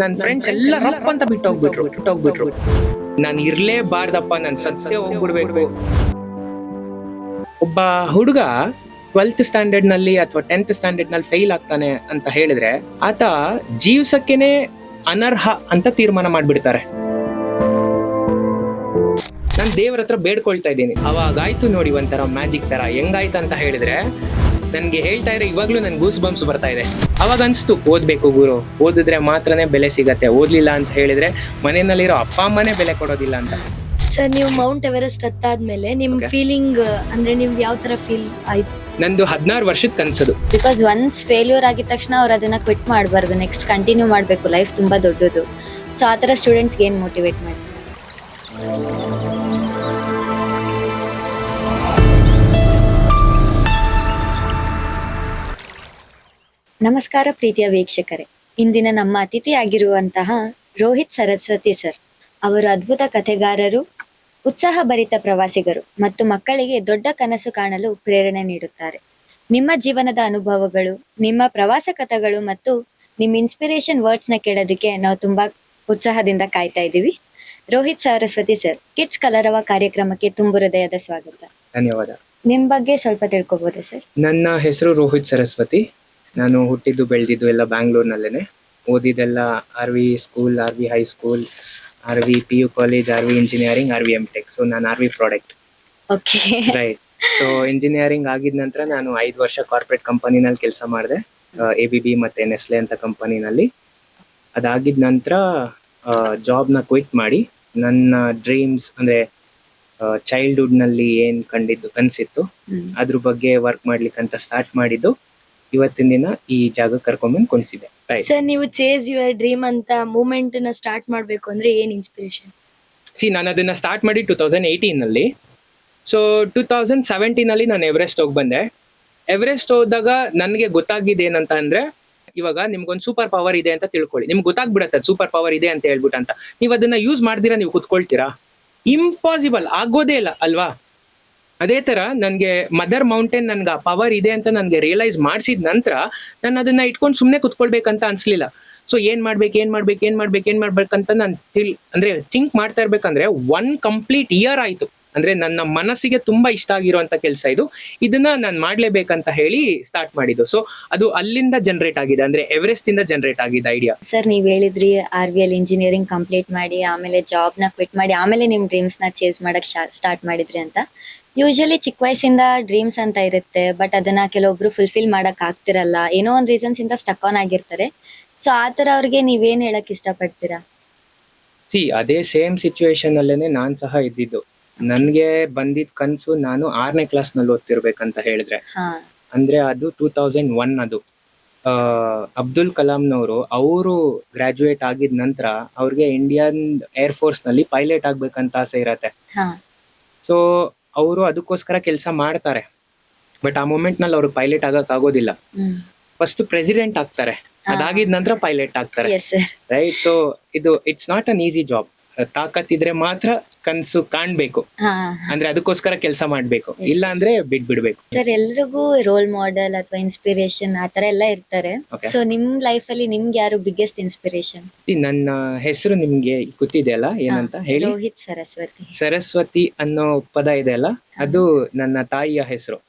ನನ್ನ ಫ್ರೆಂಡ್ಸ್ ಎಲ್ಲ ರಪ್ ಅಂತ ಬಿಟ್ಟೋಗ್ಬಿಟ್ರು. ನಾನು ಇರ್ಲೇಬಾರ್ದಪ್ಪ, ನಾನು ಸತ್ಯ ಹೋಗ್ಬಿಡ್ಬೇಕು. ಒಬ್ಬ ಹುಡುಗ 12th ಸ್ಟ್ಯಾಂಡರ್ಡ್ ನಲ್ಲಿ ಅಥವಾ 10th ಸ್ಟ್ಯಾಂಡರ್ಡ್ ನಲ್ಲಿ ಫೇಲ್ ಆಗ್ತಾನೆ ಅಂತ ಹೇಳಿದ್ರೆ ಆತ ಜೀವ್ಸಕ್ಕೇನೆ ಅನರ್ಹ ಅಂತ ತೀರ್ಮಾನ ಮಾಡ್ಬಿಡ್ತಾರೆ. ನಾನು ದೇವ್ರ ಹತ್ರ ಬೇಡ್ಕೊಳ್ತಾ ಇದ್ದೀನಿ. ಅವಾಗಾಯ್ತು ನೋಡಿ ಒಂಥರ ಮ್ಯಾಜಿಕ್ ತರ. ಹೆಂಗಾಯ್ತು ಅಂತ ಹೇಳಿದ್ರೆ ನನ್ಗೆ ಹೇಳ್ತಾ ಇದ್ರೆ ಇವಾಗ್ಲೂ ನನ್ ಗೂಸ್ ಬಂಪ್ಸ್ ಬರ್ತಾ ಇದೆ. ಅವಾಗ ಅನ್ಸ್ತು ಓದ್ಬೇಕು ಗುರು, ಓದಿದ್ರೆ ಮಾತ್ರನೇ ಬೆಲೆ ಸಿಗತ್ತೆ, ಓದ್ಲಿಲ್ಲ ಅಂತ ಹೇಳಿದ್ರೆ ಮನೆಯಲ್ಲಿರೋ ಅಪ್ಪ ಅಮ್ಮನೇ ಬೆಲೆ ಕೊಡೋದಿಲ್ಲ ಅಂತ. ಸರ್, ನೀವು ಮೌಂಟ್ ಎವರೆಸ್ಟ್ ಹತ್ತಾದ್ಮೇಲೆ ನಿಮ್ ಫೀಲಿಂಗ್ ಅಂದ್ರೆ ನಿಮ್ಗೆ ಯಾವ ತರ ಫೀಲ್ ಆಯ್ತು? ನಂದು 16 ವರ್ಷದ ಕನ್ಸದು. ಬಿಕಾಸ್ ಒನ್ಸ್ ಫೇಲ್ಯೂರ್ ಆಗಿದ ತಕ್ಷಣ ಅವ್ರು ಅದನ್ನ ಕ್ವಿಟ್ ಮಾಡಬಾರ್ದು, ನೆಕ್ಸ್ಟ್ ಕಂಟಿನ್ಯೂ ಮಾಡಬೇಕು. ಲೈಫ್ ತುಂಬಾ ದೊಡ್ಡದು. ಸೊ ಆ ಥರ ಸ್ಟೂಡೆಂಟ್ಸ್ಗೆ ಏನು ಮೋಟಿವೇಟ್ ಮಾಡಿ? ನಮಸ್ಕಾರ ಪ್ರೀತಿಯ ವೀಕ್ಷಕರೇ, ಇಂದಿನ ನಮ್ಮ ಅತಿಥಿಯಾಗಿರುವಂತಹ ರೋಹಿತ್ ಸರಸ್ವತಿ ಸರ್ ಅವರು ಅದ್ಭುತ ಕಥೆಗಾರರು, ಉತ್ಸಾಹಭರಿತ ಪ್ರವಾಸಿಗರು ಮತ್ತು ಮಕ್ಕಳಿಗೆ ದೊಡ್ಡ ಕನಸು ಕಾಣಲು ಪ್ರೇರಣೆ ನೀಡುತ್ತಾರೆ. ನಿಮ್ಮ ಜೀವನದ ಅನುಭವಗಳು, ನಿಮ್ಮ ಪ್ರವಾಸ ಕಥೆಗಳು ಮತ್ತು ನಿಮ್ಮ ಇನ್ಸ್ಪಿರೇಷನ್ ವರ್ಡ್ಸ್ನ ಕೇಳೋದಕ್ಕೆ ನಾವು ತುಂಬಾ ಉತ್ಸಾಹದಿಂದ ಕಾಯ್ತಾ ಇದ್ದೀವಿ. ರೋಹಿತ್ ಸರಸ್ವತಿ ಸರ್, ಕಿಡ್ಸ್ ಕಲರವ ಕಾರ್ಯಕ್ರಮಕ್ಕೆ ತುಂಬು ಹೃದಯದ ಸ್ವಾಗತ. ಧನ್ಯವಾದ. ನಿಮ್ ಬಗ್ಗೆ ಸ್ವಲ್ಪ ತಿಳ್ಕೊಬೋದಾ ಸರ್? ನನ್ನ ಹೆಸರು ರೋಹಿತ್ ಸರಸ್ವತಿ. ನಾನು ಹುಟ್ಟಿದ್ದು ಬೆಳೆದಿದ್ದು ಎಲ್ಲ ಬ್ಯಾಂಗ್ಳೂರ್ನಲ್ಲೇನೆ. ಓದಿದ್ದೆಲ್ಲ RV school, RV high school, RV PU college, RV engineering, RV MTech. So ನಾನು RV product. Okay, right. So engineering ಆಗಿದ ನಂತರ ನಾನು 5 ವರ್ಷ ಕಾರ್ಪೊರೇಟ್ ಕಂಪನಿನಲ್ಲಿ ಕೆಲಸ ಮಾಡಿದೆ, ABB ಮತ್ತೆ ನೆಸ್ಲೆ ಅಂತ ಕಂಪನಿನಲ್ಲಿ. ಅದಾಗಿದ ನಂತರ ಜಾಬ್ನ ಕ್ವಿಟ್ ಮಾಡಿ ನನ್ನ ಡ್ರೀಮ್ಸ್ ಅಂದ್ರೆ ಚೈಲ್ಡ್ಹುಡ್ ನಲ್ಲಿ ಏನ್ ಅನ್ಸಿತ್ತು ಅದ್ರ ಬಗ್ಗೆ ವರ್ಕ್ ಮಾಡ್ಲಿಕ್ಕಂತ ಸ್ಟಾರ್ಟ್ ಮಾಡಿದ್ದು. ಇವತ್ತಿನ ದಿನ ಈ ಜಾಗ ಕರ್ಕೊಂಡ್ಬಂದು ಕುಣಿಸಿದೆ. ಸರ್, ನೀವು ಚೇಸ್ ಯುವರ್ ಡ್ರೀಮ್ ಅಂತ ಮೂವ್ಮೆಂಟ್ ನ ಸ್ಟಾರ್ಟ್ ಮಾಡ್ಬೇಕು ಅಂದ್ರೆ ಏನ್ ಇನ್ಸ್ಪಿರೇಷನ್? ನಾನು ಅದನ್ನ ಸ್ಟಾರ್ಟ್ ಮಾಡಿ 2018 ನಲ್ಲಿ. ಸೊ 2017 ಅಲ್ಲಿ ನಾನು ಎವರೆಸ್ಟ್ ಹೋಗಿ ಬಂದೆ. ಎವರೆಸ್ಟ್ ಹೋದಾಗ ನನಗೆ ಗೊತ್ತಾಗಿದ್ದು ಏನಂತ ಅಂದ್ರೆ, ಇವಾಗ ನಿಮ್ಗೊಂದು ಸೂಪರ್ ಪವರ್ ಇದೆ ಅಂತ ತಿಳ್ಕೊಳ್ಳಿ. ನಿಮ್ಗೆ ಗೊತ್ತಾಗ್ಬಿಡತ್ತೆ ಸೂಪರ್ ಪವರ್ ಇದೆ ಅಂತ ಹೇಳ್ಬಿಟ್ಟು ಅಂತ. ನೀವು ಅದನ್ನ ಯೂಸ್ ಮಾಡ್ದಿರಾ ನೀವು ಕುತ್ಕೊಳ್ತೀರಾ? ಇಂಪಾಸಿಬಲ್, ಆಗೋದೇ ಇಲ್ಲ ಅಲ್ವಾ? ಅದೇ ತರ ನನ್ಗೆ ಮದರ್ ಮೌಂಟೇನ್ ನನ್ಗೆ ಆ ಪವರ್ ಇದೆ ಅಂತ ನನ್ಗೆ ರಿಯಲೈಸ್ ಮಾಡಿಸಿದ ನಂತರ ನಾನು ಅದನ್ನ ಇಟ್ಕೊಂಡು ಸುಮ್ಮನೆ ಕುತ್ಕೊಳ್ಬೇಕಂತ ಅನ್ಸ್ಲಿಲ್ಲ. ಸೊ ಏನ್ ಮಾಡ್ಬೇಕಂತ ನಾನು ಥಿಂಕ್ ಮಾಡ್ತಾ ಇರ್ಬೇಕಂದ್ರೆ 1 ಕಂಪ್ಲೀಟ್ ಇಯರ್ ಆಯ್ತು. ಅಂದ್ರೆ ನನ್ನ ಮನಸ್ಸಿಗೆ ತುಂಬಾ ಇಷ್ಟ ಆಗಿರುವಂತ ಕೆಲಸ ಇದು. ಇದನ್ನ ನಾನು ಮಾಡ್ಲೇಬೇಕಂತ ಹೇಳಿ ಸ್ಟಾರ್ಟ್ ಮಾಡಿದ್ದು. ಸೊ ಅದು ಅಲ್ಲಿಂದ ಜನರೇಟ್ ಆಗಿದೆ, ಅಂದ್ರೆ ಎವರೆಸ್ಟ್ ಇಂದ ಜನರೇಟ್ ಆಗಿದೆ ಐಡಿಯಾ. ಸರ್, ನೀವ್ ಹೇಳಿದ್ರಿ RV ಅಲ್ಲಿ ಇಂಜಿನಿಯರಿಂಗ್ ಕಂಪ್ಲೀಟ್ ಮಾಡಿ ಆಮೇಲೆ ಜಾಬ್ ನ ಕ್ವಿಟ್ ಮಾಡಿ ಆಮೇಲೆ ನಿಮ್ ಡ್ರೀಮ್ಸ್ ನ ಚೇಸ್ ಮಾಡಕ್ ಸ್ಟಾರ್ಟ್ ಮಾಡಿದ್ರಿ ಅಂತ. ಯೂಶಲಿ ಚಿಕ್ಕ ವಯಸ್ಸಿಂದ ಡ್ರೀಮ್ಸ್ ಅಂತ ಇರುತ್ತೆ, ಬಟ್ ಅದನ್ನ ಕೆಲವೊಬ್ರು ಫುಲ್ಫಿಲ್ ಮಾಡಕ್ ಆಗ್ತಿರಲ್ಲ, ಏನೋ ಒಂದ್ ರೀಸನ್ಸ್ ಇಂದ ಸ್ಟಕ್ ಆನ್ ಆಗಿರ್ತಾರೆ. ಸೊ ಆತರ ಅವ್ರಿಗೆ ನೀವೇನ್ ಹೇಳಕ್ ಇಷ್ಟಪಡ್ತೀರಾ? ಅದೇ ಸೇಮ್ ಸಿಚುವೇಶನ್ ಅಲ್ಲೇನೆ ನಾನ್ ಸಹ ಇದ್ದಿದ್ದು. ನನ್ಗೆ ಬಂದಿದ್ ಕನ್ಸು, ನಾನು 6ನೇ ಕ್ಲಾಸ್ ನಲ್ಲಿ ಓದ್ತಿರ್ಬೇಕಂತ ಹೇಳಿದ್ರೆ, ಅಂದ್ರೆ ಅದು 2001. ಅದು ಅಬ್ದುಲ್ ಕಲಾಂನವರು ಅವರು ಗ್ರಾಜುಯೇಟ್ ಆಗಿದ ನಂತರ ಅವ್ರಿಗೆ ಇಂಡಿಯನ್ ಏರ್ ಫೋರ್ಸ್ ನಲ್ಲಿ ಪೈಲಟ್ ಆಗ್ಬೇಕಂತ ಆಸೆ ಇರತ್ತೆ. ಸೊ ಅವರು ಅದಕ್ಕೋಸ್ಕರ ಕೆಲಸ ಮಾಡ್ತಾರೆ. ಬಟ್ ಆ ಮೂಮೆಂಟ್ ನಲ್ಲಿ ಅವ್ರು ಪೈಲಟ್ ಆಗಕ್ ಆಗೋದಿಲ್ಲ. ಫಸ್ಟ್ ಪ್ರೆಸಿಡೆಂಟ್ ಆಗ್ತಾರೆ, ಅದಾಗಿದ ನಂತರ ಪೈಲಟ್ ಆಗ್ತಾರೆ. Right. So it's not an easy job. ತಾಕತ್ತಿದ್ರೆ ಮಾತ್ರ ಕನ್ಸು ಕಾಣ್ಬೇಕು, ಅಂದ್ರೆ ಅದಕ್ಕೋಸ್ಕರ ಕೆಲಸ ಮಾಡ್ಬೇಕು, ಇಲ್ಲ ಅಂದ್ರೆ ಬಿಡ್ಬೇಕು. ಸರ್, ಎಲ್ರಿಗೂ ರೋಲ್ ಮಾಡೆಲ್ ಅಥವಾ ಇನ್ಸ್ಪಿರೇಷನ್ ಆತರ ಎಲ್ಲ ಇರ್ತಾರೆ. ಸೊ ನಿಮ್ ಲೈಫ್ ಅಲ್ಲಿ ನಿಮ್ಗೆ ಯಾರು ಬಿಗ್ಗೆಸ್ಟ್ ಇನ್ಸ್ಪಿರೇಷನ್? ನನ್ನ ಹೆಸರು ನಿಮ್ಗೆ ಗೊತ್ತಿದೆಯಲ್ಲ, ಏನಂತ ಹೇಳಿ? ರೋಹಿತ್ ಸರಸ್ವತಿ. ಸರಸ್ವತಿ ಅನ್ನೋ ಪದ ಇದೆ ಅಲ್ಲ, ಅದು ನನ್ನ ತಾಯಿಯ ಹೆಸರು.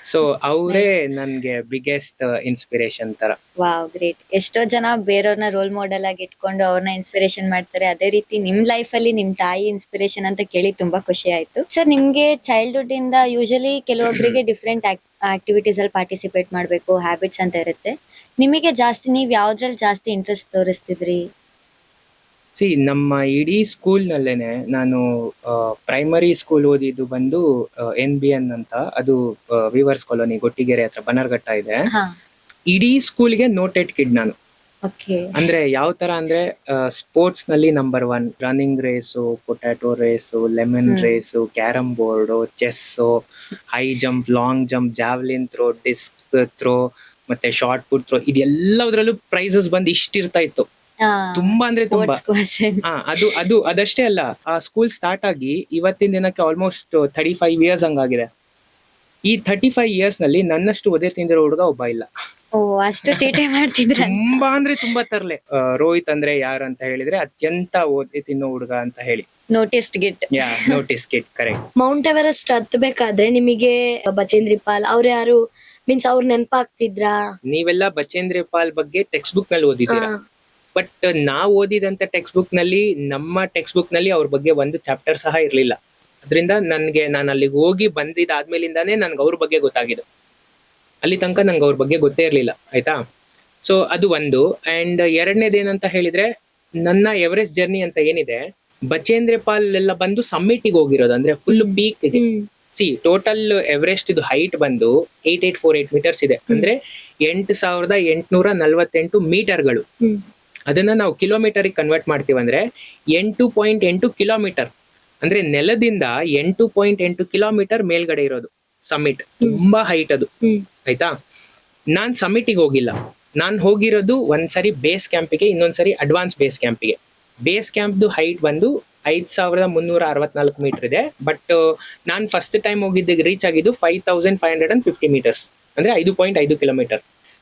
ಸೊ ಅವರೇ ನನ್ಗೆ ಬಿಗ್ಗೆಸ್ಟ್ ಇನ್ಸ್ಪಿರೇಷನ್ ತರ. Wow, great. ಎಷ್ಟೋ ಜನ ಬೇರೆಯವ್ರನ್ನ ರೋಲ್ ಮಾಡೆಲ್ ಆಗಿ ಇಟ್ಕೊಂಡು ಅವ್ರನ್ನ ಇನ್ಸ್ಪಿರೇಷನ್ ಮಾಡ್ತಾರೆ. ಅದೇ ರೀತಿ ನಿಮ್ ಲೈಫ್ ಅಲ್ಲಿ ನಿಮ್ ತಾಯಿ ಇನ್ಸ್ಪಿರೇಷನ್ ಅಂತ ಕೇಳಿ ತುಂಬಾ ಖುಷಿ ಆಯ್ತು. ಸರ್, ನಿಮ್ಗೆ ಚೈಲ್ಡ್ಹುಡ್ ಇಂದ ಯೂಶಲಿ ಕೆಲವೊಬ್ಬರಿಗೆ ಡಿಫ್ರೆಂಟ್ ಆಕ್ಟಿವಿಟೀಸ್ ಅಲ್ಲಿ ಪಾರ್ಟಿಸಿಪೇಟ್ ಮಾಡ್ಬೇಕು ಹ್ಯಾಬಿಟ್ಸ್ ಅಂತ ಇರುತ್ತೆ. ನಿಮಗೆ ಜಾಸ್ತಿ ನೀವ್ ಯಾವ್ದ್ರಲ್ಲಿ ಜಾಸ್ತಿ ಇಂಟ್ರೆಸ್ಟ್ ತೋರಿಸ್ತಿದ್ರಿ? ನಮ್ಮ ಇಡೀ ಸ್ಕೂಲ್ ನಲ್ಲೇನೆ, ನಾನು ಪ್ರೈಮರಿ ಸ್ಕೂಲ್ ಓದಿದ್ದು ಬಂದು NBN ಅಂತ, ಅದು ವಿವರ್ಸ್ ಕಾಲೋನಿ ಗೊಟ್ಟಿಗೆರೆ ಹತ್ರ ಬನರ್ಘಟ್ಟ ಇದೆ. ಇಡೀ ಸ್ಕೂಲ್ಗೆ ನೋಟೆಡ್ ಕಿಡ್ ನಾನು. ಅಂದ್ರೆ ಯಾವ ತರ ಅಂದ್ರೆ, ಸ್ಪೋರ್ಟ್ಸ್ ನಲ್ಲಿ number 1, running race, potato race, lemon race, carrom board, chess, high jump, long jump, javelin throw, disc throw ಮತ್ತೆ ಶಾರ್ಟ್ ಪುಟ್ ಥ್ರೋ, ಇದೆಲ್ಲದ್ರಲ್ಲೂ ಪ್ರೈಸಸ್ ಬಂದು ಇಷ್ಟಿರ್ತಾ ಇತ್ತು. ತುಂಬಾ ಅಂದ್ರೆ ತುಂಬಾ. ಅದಷ್ಟೇ ಅಲ್ಲ, ಆ ಸ್ಕೂಲ್ ಸ್ಟಾರ್ಟ್ ಆಗಿ ಇವತ್ತಿನ ದಿನಕ್ಕೆ ಆಲ್ಮೋಸ್ಟ್ 35 ಇಯರ್ಸ್ ಹಂಗಾಗಿದೆ. ಈ 35 ಇಯರ್ಸ್ ನಲ್ಲಿ ನನ್ನಷ್ಟು ಒದೆ ತಿಂದಿರೋ ಹುಡುಗ ಒಬ್ಬ ಇಲ್ಲ. ಓ, ಅಷ್ಟು ತೀಟೆ ಮಾಡ್ತಿದ್ರ. ತುಂಬಾ ಅಂದ್ರೆ ತುಂಬಾ ತರ್ಲೆ. ರೋಹಿತ್ ಅಂದ್ರೆ ಯಾರು ಅಂತ ಹೇಳಿದ್ರೆ ಅತ್ಯಂತ ಓದಿ ತಿನ್ನೋ ಹುಡುಗ ಅಂತ ಹೇಳಿ. ನೋಟಿಸ್ಡ್ ಗಿಟ್. ನೋಟಿಸ್ ಕಿಟ್, ಕರೆಕ್ಟ್. ಮೌಂಟ್ ಎವರೆಸ್ಟ್ ಹತ್ಬೇಕಾದ್ರೆ ನಿಮಗೆ ಬಚೇಂದ್ರಿ ಪಾಲ್ ಅವ್ರು ಯಾರು ಮೀನ್ಸ್ ಅವ್ರು ನೆನಪಾಗ್ತಿದ್ರಾ? ನೀವೆಲ್ಲ ಬಚೇಂದ್ರಿ ಪಾಲ್ ಬಗ್ಗೆ ಟೆಕ್ಸ್ಟ್ ಬುಕ್ ನಲ್ಲಿ ಓದಿದ್ದೀರಾ, ಬಟ್ ನಾವ್ ಓದಿದಂತ ಟೆಕ್ಸ್ಟ್ ಬುಕ್ ನಲ್ಲಿ, ನಮ್ಮ ಟೆಕ್ಸ್ಟ್ ಬುಕ್ ನಲ್ಲಿ ಅವ್ರ ಬಗ್ಗೆ ಒಂದು ಚಾಪ್ಟರ್ ಸಹ ಇರ್ಲಿಲ್ಲ. ಅದರಿಂದ ನಾನು ಅಲ್ಲಿಗೆ ಹೋಗಿ ಬಂದಿದ್ದಾದ್ಮೇಲಿಂದಾನೇ ನನ್ಗೆ ಅವ್ರ ಬಗ್ಗೆ ಗೊತ್ತಾಗಿದ್ದು. ಅಲ್ಲಿ ತನಕ ನಂಗೆ ಅವ್ರ ಬಗ್ಗೆ ಗೊತ್ತೇ ಇರ್ಲಿಲ್ಲ, ಆಯ್ತಾ. ಸೊ ಅದು ಒಂದು. ಅಂಡ್ ಎರಡನೇದೇನಂತ ಹೇಳಿದ್ರೆ, ನನ್ನ ಎವರೆಸ್ಟ್ ಜರ್ನಿ ಅಂತ ಏನಿದೆ, ಬಚೇಂದ್ರ ಪಾಲ್ ಎಲ್ಲ ಬಂದು ಸಮ್ಮಿಟಿಗೆ ಹೋಗಿರೋದು, ಅಂದ್ರೆ ಫುಲ್ ಪೀಕ್ ಇದೆ. ಟೋಟಲ್ ಎವರೆಸ್ಟ್ ಇದು ಹೈಟ್ ಬಂದು 8848 ಮೀಟರ್ಸ್ ಇದೆ, ಅಂದ್ರೆ 8848 ಮೀಟರ್ಗಳು. ಅದನ್ನ ನಾವು ಕಿಲೋಮೀಟರ್ ಕನ್ವರ್ಟ್ ಮಾಡ್ತೀವಿ ಅಂದ್ರೆ 8.8 ಕಿಲೋಮೀಟರ್, ಅಂದ್ರೆ ನೆಲದಿಂದ 8.8 ಕಿಲೋಮೀಟರ್ ಮೇಲ್ಗಡೆ ಇರೋದು ಸಮ್ಮಿಟ್. ತುಂಬಾ ಹೈಟ್ ಅದು, ಆಯ್ತಾ. ನಾನ್ ಸಮ್ಮಿಟಿಗೆ ಹೋಗಿಲ್ಲ, ನಾನ್ ಹೋಗಿರೋದು ಒಂದ್ಸರಿ ಬೇಸ್ ಕ್ಯಾಂಪಿಗೆ, ಇನ್ನೊಂದ್ಸರಿ ಅಡ್ವಾನ್ಸ್ ಬೇಸ್ ಕ್ಯಾಂಪಿಗೆ. ಬೇಸ್ ಕ್ಯಾಂಪ್ದು ಹೈಟ್ ಬಂದು 5364 ಮೀಟರ್ ಇದೆ, ಬಟ್ ನಾನ್ ಫಸ್ಟ್ ಟೈಮ್ ಹೋಗಿದ್ದ ರೀಚ್ ಆಗಿದ್ದು 5550 ಮೀಟರ್ಸ್, ಅಂದ್ರೆ 5.5 ಕಿಲೋಮೀಟರ್.